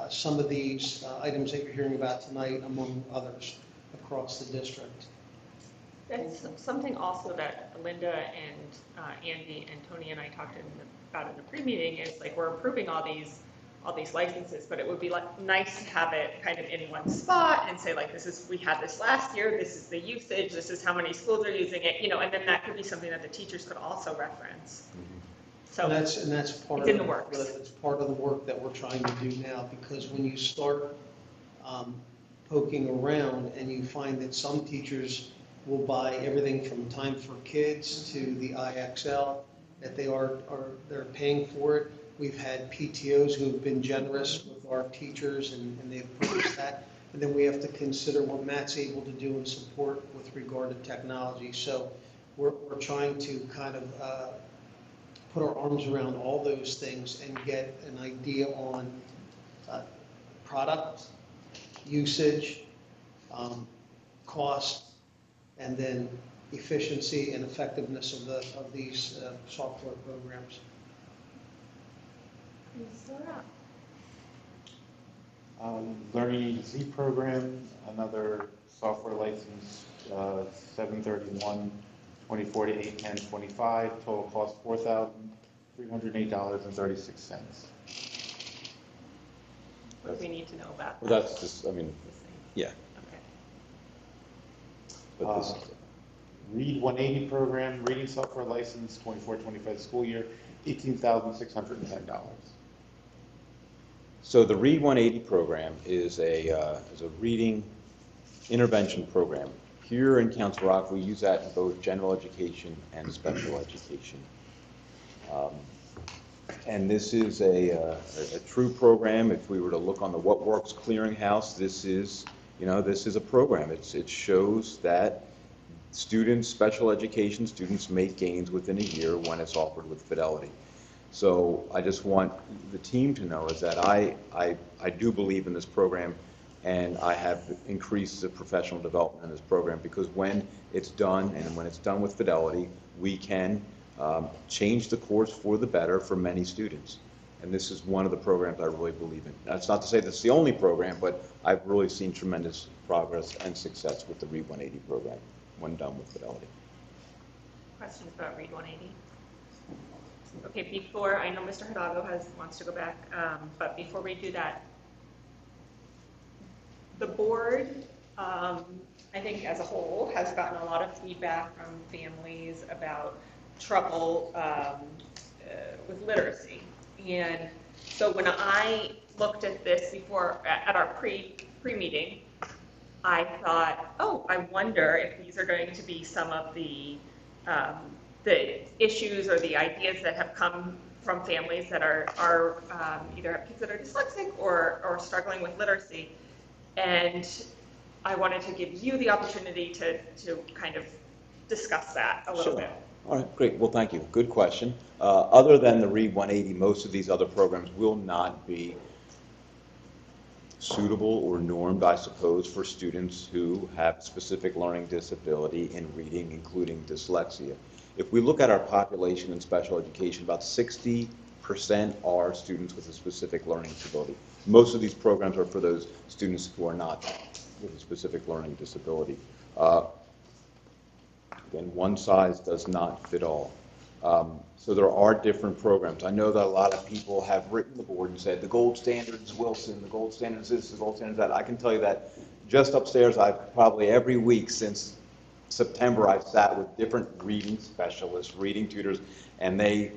some of these items that you're hearing about tonight, among others, across the district. That's something also that Linda and Andy and Tony and I talked about in the pre-meeting is like we're approving all these licenses, but it would be nice to have it kind of in one spot and say like we had this last year, this is the usage, this is how many schools are using it, and then that could be something that the teachers could also reference. So and that's part it's in the works. It's part of the work that we're trying to do now, because when you start poking around and you find that some teachers will buy everything from Time for Kids to the IXL, that they're paying for it. We've had PTOs who have been generous with our teachers and they've purchased that. And then we have to consider what Matt's able to do and support with regard to technology. So we're trying to kind of put our arms around all those things and get an idea on product, usage, cost, and then efficiency and effectiveness of these software programs. Learning A to Z program, another software license 7/31/24 to 8/10/25. Total cost $4,308.36. What do we need to know about? Well, that's just, I mean, yeah. Okay. But this, Read 180 program, reading software license, 24-25 school year, $18,610. so the Read 180 program is a reading intervention program. Here in Council Rock, we use that in both general education and special education. And this is a true program. If we were to look on the What Works Clearinghouse, this is a program. It shows that students, special education students, make gains within a year when it's offered with Fidelity. So I just want the team to know is that I do believe in this program, and I have increased the professional development in this program, because when it's done, and when it's done with Fidelity, we can change the course for the better for many students. And this is one of the programs I really believe in. That's not to say that's the only program, but I've really seen tremendous progress and success with the Read 180 program when done with Fidelity. Questions about Read 180? Okay, before, I know Mr. Hidalgo wants to go back, but before we do that, the board, I think as a whole, has gotten a lot of feedback from families about trouble with literacy. And so when I looked at this before, at our pre-meeting, I thought, oh, I wonder if these are going to be some of the issues or the ideas that have come from families that are either have kids that are dyslexic or struggling with literacy. And I wanted to give you the opportunity to kind of discuss that a little bit. All right, great. Well, thank you. Good question. Other than the Read 180, most of these other programs will not be suitable or normed, I suppose, for students who have specific learning disability in reading, including dyslexia. If we look at our population in special education, about 60% are students with a specific learning disability. Most of these programs are for those students who are not with a specific learning disability. Again, one size does not fit all. So there are different programs. I know that a lot of people have written the board and said, the gold standard is Wilson, the gold standard is this, the gold standard is that. I can tell you that just upstairs, I've probably every week since September, I've sat with different reading specialists, reading tutors, and they,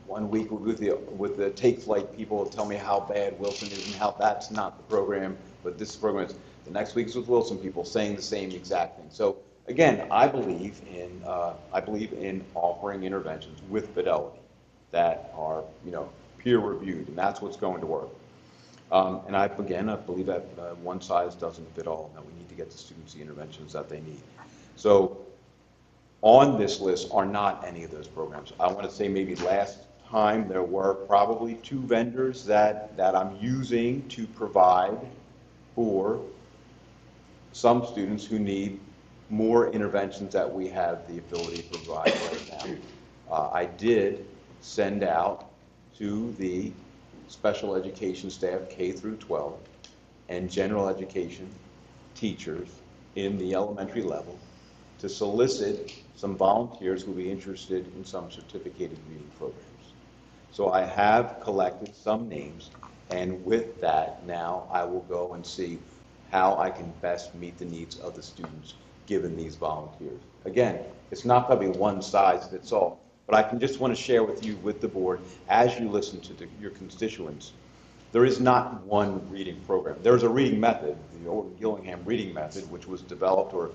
one week with the Take Flight people will tell me how bad Wilson is and how that's not the program, but this program is. The next week's with Wilson people saying the same exact thing. So again, I believe in offering interventions with Fidelity that are, peer reviewed, and that's what's going to work. And I believe that one size doesn't fit all, and that we need to get the students the interventions that they need. So on this list are not any of those programs. I want to say maybe last time there were probably 2 vendors that I'm using to provide for some students who need more interventions that we have the ability to provide right now. I did send out to the special education staff, K through 12, and general education teachers in the elementary level to solicit some volunteers who would be interested in some certificated reading programs. So I have collected some names, and with that, now I will go and see how I can best meet the needs of the students given these volunteers. Again, it's not going to be one size fits all, but I can just want to share with you, with the board, as you listen to your constituents, there is not one reading program. There's a reading method, the old Gillingham reading method, which was developed or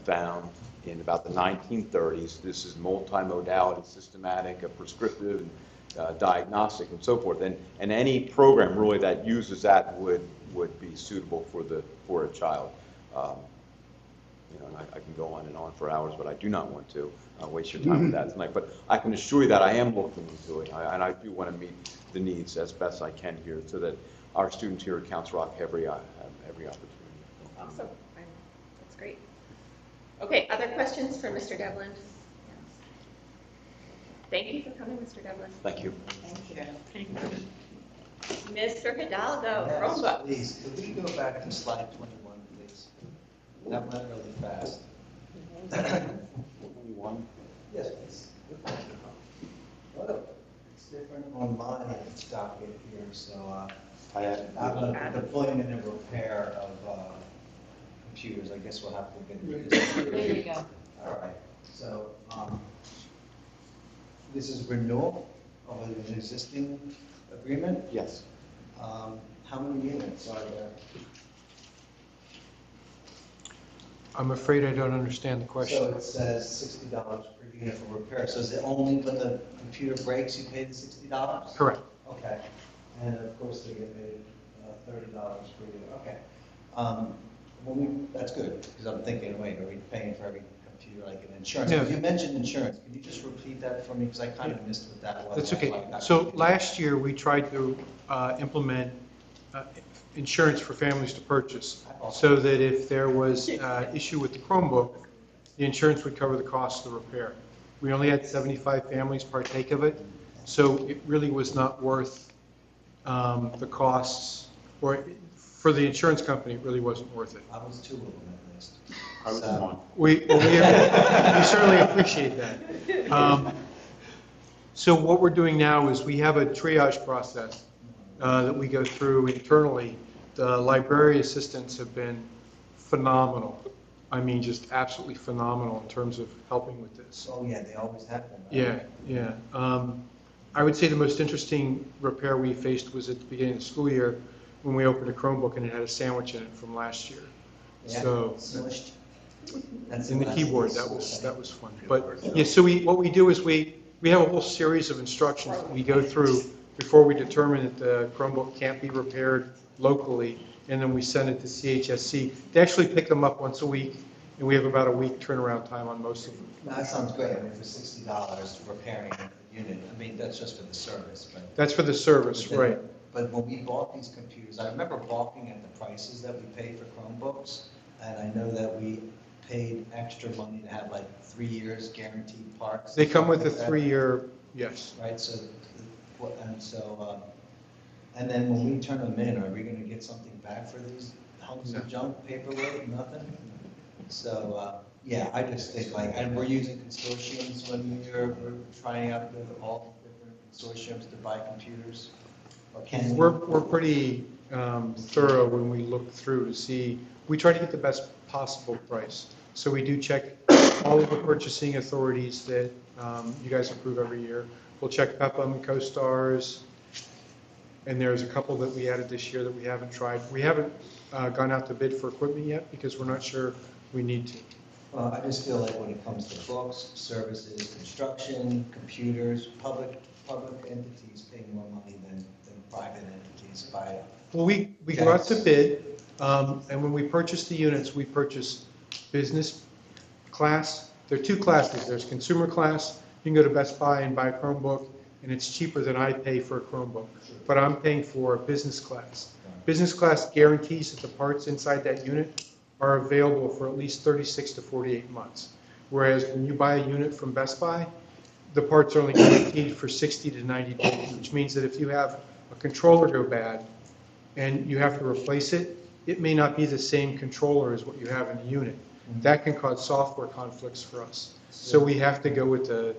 found in about the 1930s. This is multimodality, systematic, prescriptive, diagnostic, and so forth. And any program really that uses that would be suitable for a child. And I can go on and on for hours, but I do not want to waste your time with that tonight. But I can assure you that I am looking into it, and I do want to meet the needs as best I can here, so that our students here at Council Rock have every opportunity. Awesome. That's great. Okay, other questions for Mr. Devlin? Thank you for coming, Mr. Devlin. Thank you. Thank you. Mr. Hidalgo, Yes, Chromebook. please, could we go back to slide 21, please? That went really fast. Only one? Yes, please. It's different on my docket here, so, I'm deployment and repair of, computers, I guess we'll have to get. There you go. All right, so, this is renewal of an existing agreement. Yes. How many units are there? I'm afraid I don't understand the So question. it says $60 per unit for repair, so is it only when the computer breaks you pay the $60? Correct. Okay, and of course they get paid $30 per unit, okay. That's good, because I'm thinking, wait, are we paying for every computer like an insurance? No. You mentioned insurance, can you just repeat that for me, because I kind of missed what that was. That's okay. Like, So last year, we tried to implement insurance for families to purchase, so that if there was issue with the Chromebook, the insurance would cover the cost of the repair. We only had 75 families partake of it, so it really was not worth the costs, or for the insurance company, it really wasn't worth it. I was two of them at least. I was one. We certainly appreciate that. So what we're doing now is we have a triage process that we go through internally. The library assistants have been phenomenal. I mean, just absolutely phenomenal in terms of helping with this. Oh, yeah, they always have them. Yeah, yeah. I would say the most interesting repair we faced was at the beginning of the school year when we opened a Chromebook and it had a sandwich in it from last year. Yeah, So, smushed. That's in the last keyboard, day of school. that was fun. But, yeah, so what we do is we have a whole series of instructions that we go through before we determine that the Chromebook can't be repaired locally, and then we send it to CHSC. They actually pick them up once a week, and we have about a week turnaround time on most of them. No, that sounds great. I mean, for $60 repairing a unit, I mean, that's just for the service, but. That's for the service, right. But when we bought these computers, I remember balking at the prices that we paid for Chromebooks, and I know that we paid extra money to have like 3 years guaranteed parts. They come with a like that. 3-year, yes. Right, so, and then when we turn them in, are we gonna get something back for these hunks of junk, paperweight, nothing? So, yeah, I just think like, and we're using consortiums when we're trying out with all different consortiums to buy computers. Or can we? We're pretty thorough when we look through to see, we try to get the best possible price. So we do check all of the purchasing authorities that you guys approve every year. We'll check PEPM, CoStars, and there's a couple that we added this year that we haven't tried. We haven't gone out to bid for equipment yet because we're not sure we need to. Well, I just feel like when it comes to books, services, construction, computers, public entities paying more money than private entities by. Well, we go out to bid, and when we purchase the units, we purchase business class. There are two classes. There's consumer class. You can go to Best Buy and buy a Chromebook, and it's cheaper than I pay for a Chromebook. But I'm paying for business class. Business class guarantees that the parts inside that unit are available for at least 36 to 48 months. Whereas when you buy a unit from Best Buy, the parts are only guaranteed for 60 to 90 days, which means that if you have a controller go bad and you have to replace it, it may not be the same controller as what you have in the unit. That can cause software conflicts for us. So we have to go with the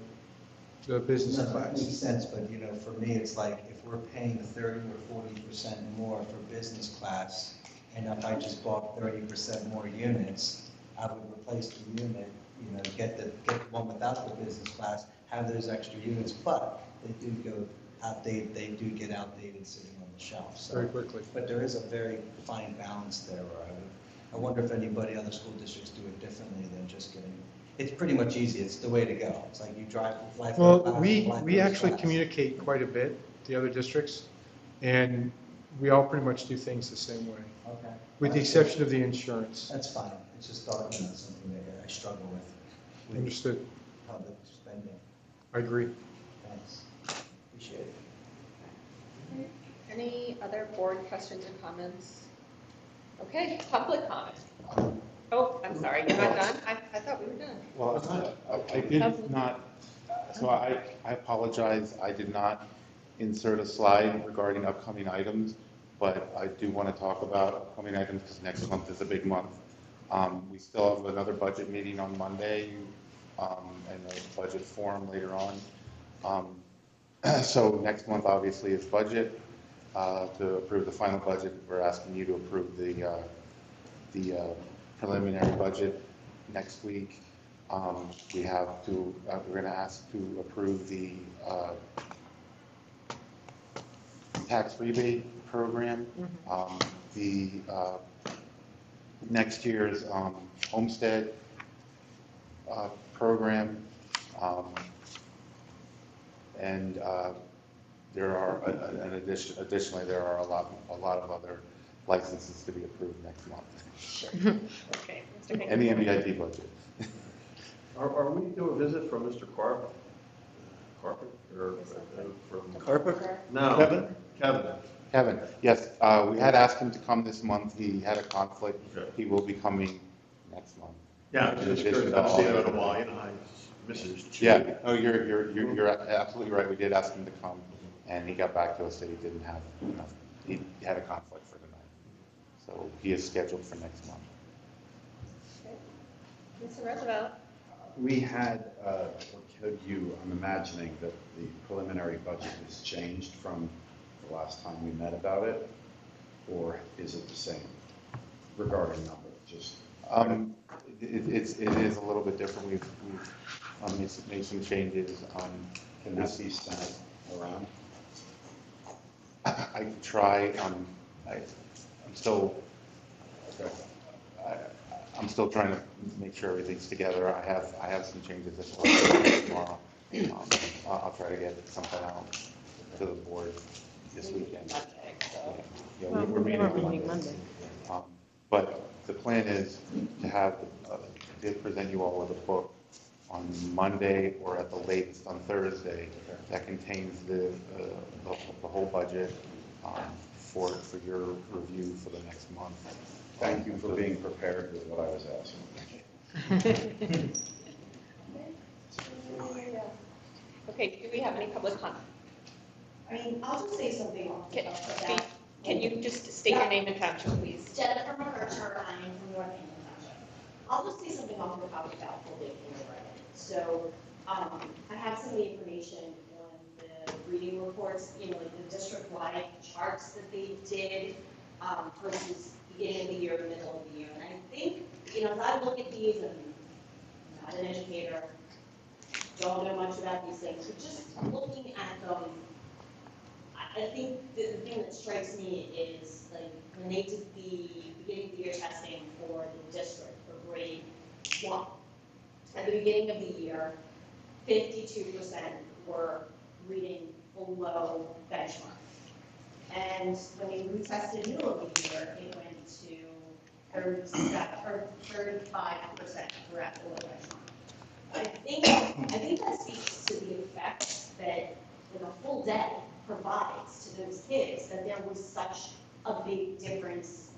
business No, that class. makes sense, but you know, for me, it's like if we're paying 30 or 40% more for business class, and if I just bought 30% more units, I would replace the unit, you know, get the one without the business class, have those extra units, but they do go outdated, they do get outdated sitting on the shelf. So, Very quickly. but there is a very fine balance there, where I wonder if anybody, other school districts do it differently than just getting. It's pretty much easy. It's the way to go. It's like you drive life. Well, we actually communicate quite a bit, the other districts, and we all pretty much do things the same way. Okay. With the exception of the insurance. That's fine. It's just thought, you know, something that I struggle with. Understood. Public spending. I agree. Thanks. Appreciate it. Any other board questions or comments? Okay, public comment. Oh, I'm sorry, you're not done? I thought we were done. Well, I did not, so I apologize, I did not insert a slide regarding upcoming items, but I do want to talk about upcoming items because next month is a big month. We still have another budget meeting on Monday, and a budget forum later on. So next month, obviously, is budget. To approve the final budget, we're asking you to approve the preliminary budget next week. We have to, we're going to ask to approve the tax rebate program, the next year's homestead program, and there are, additionally, there are a lot of other licenses to be approved next month. Okay. Mr. Higgins? And the MBID budget. Are we due a visit from Mr. Carpet, or from? Carpet? No. Kevin? Kevin, yes, we had asked him to come this month. He had a conflict. He will be coming next month. Yeah, In I'm just addition curious, to I've all seen him the- in a while, you know, I miss his. Yeah, no, you're absolutely right. We did ask him to come, and he got back to us that he didn't have enough, he had a conflict for tonight. So he is scheduled for next month. Mr. Roosevelt? We had, or could you, I'm imagining that the preliminary budget has changed from the last time we met about it, or is it the same regarding number? Just It is a little bit different. We've made some changes. Can that be sent around? I can try. I'm still trying to make sure everything's together. I have some changes that will be tomorrow. I'll try to get something out to the board this weekend. Yeah, we're meeting on Monday. But the plan is to have, to present you all with a book on Monday or at the latest on Thursday that contains the whole budget for your review for the next month. Thank you for being prepared with what I was asking. Okay, do we have any public comment? I mean, I'll just say something off the top of that. Can you just state your name and township, please? Jennifer McCurcher, I'm from North Hampton Township. I'll just say something off the top about full day kindergarten. So, I have some of the information on the reading reports, you know, like the district-wide charts that they did, versus beginning of the year, middle of the year. And I think, you know, as I look at these, and I'm not an educator, don't know much about these things, but just looking at them, I think the thing that strikes me is, like, when they did the beginning of the year testing for the district for grade 1, at the beginning of the year, 52% were reading below benchmark. And when they retested middle of the year, it went to 35% were at below benchmark. I think that speaks to the effect that a full day provides to those kids, that there was such a big difference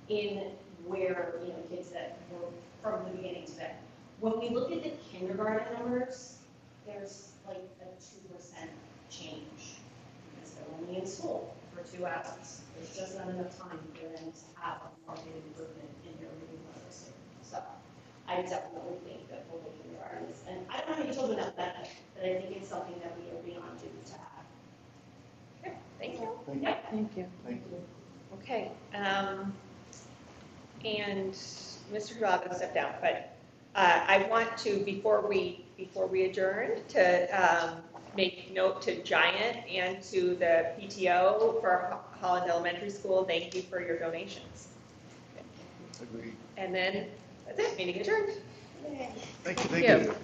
in where, you know, kids that were from the beginning to then. When we look at the kindergarten numbers, there's like a 2% change because they're only in school for 2 hours. There's just not enough time for them to have a marked improvement in their reading literacy. So I definitely think that full day kindergarten is, and I don't have any children at that, but I think it's something that we are beyond due to have. Thank you. Yeah. Thank you. Thank you. Okay, and Mr. Drago stepped down, but I want to, before we adjourn, to make note to Giant and to the PTO for Holland Elementary School, thank you for your donations. Agreed. And then, that's it, meeting adjourned. Thank you.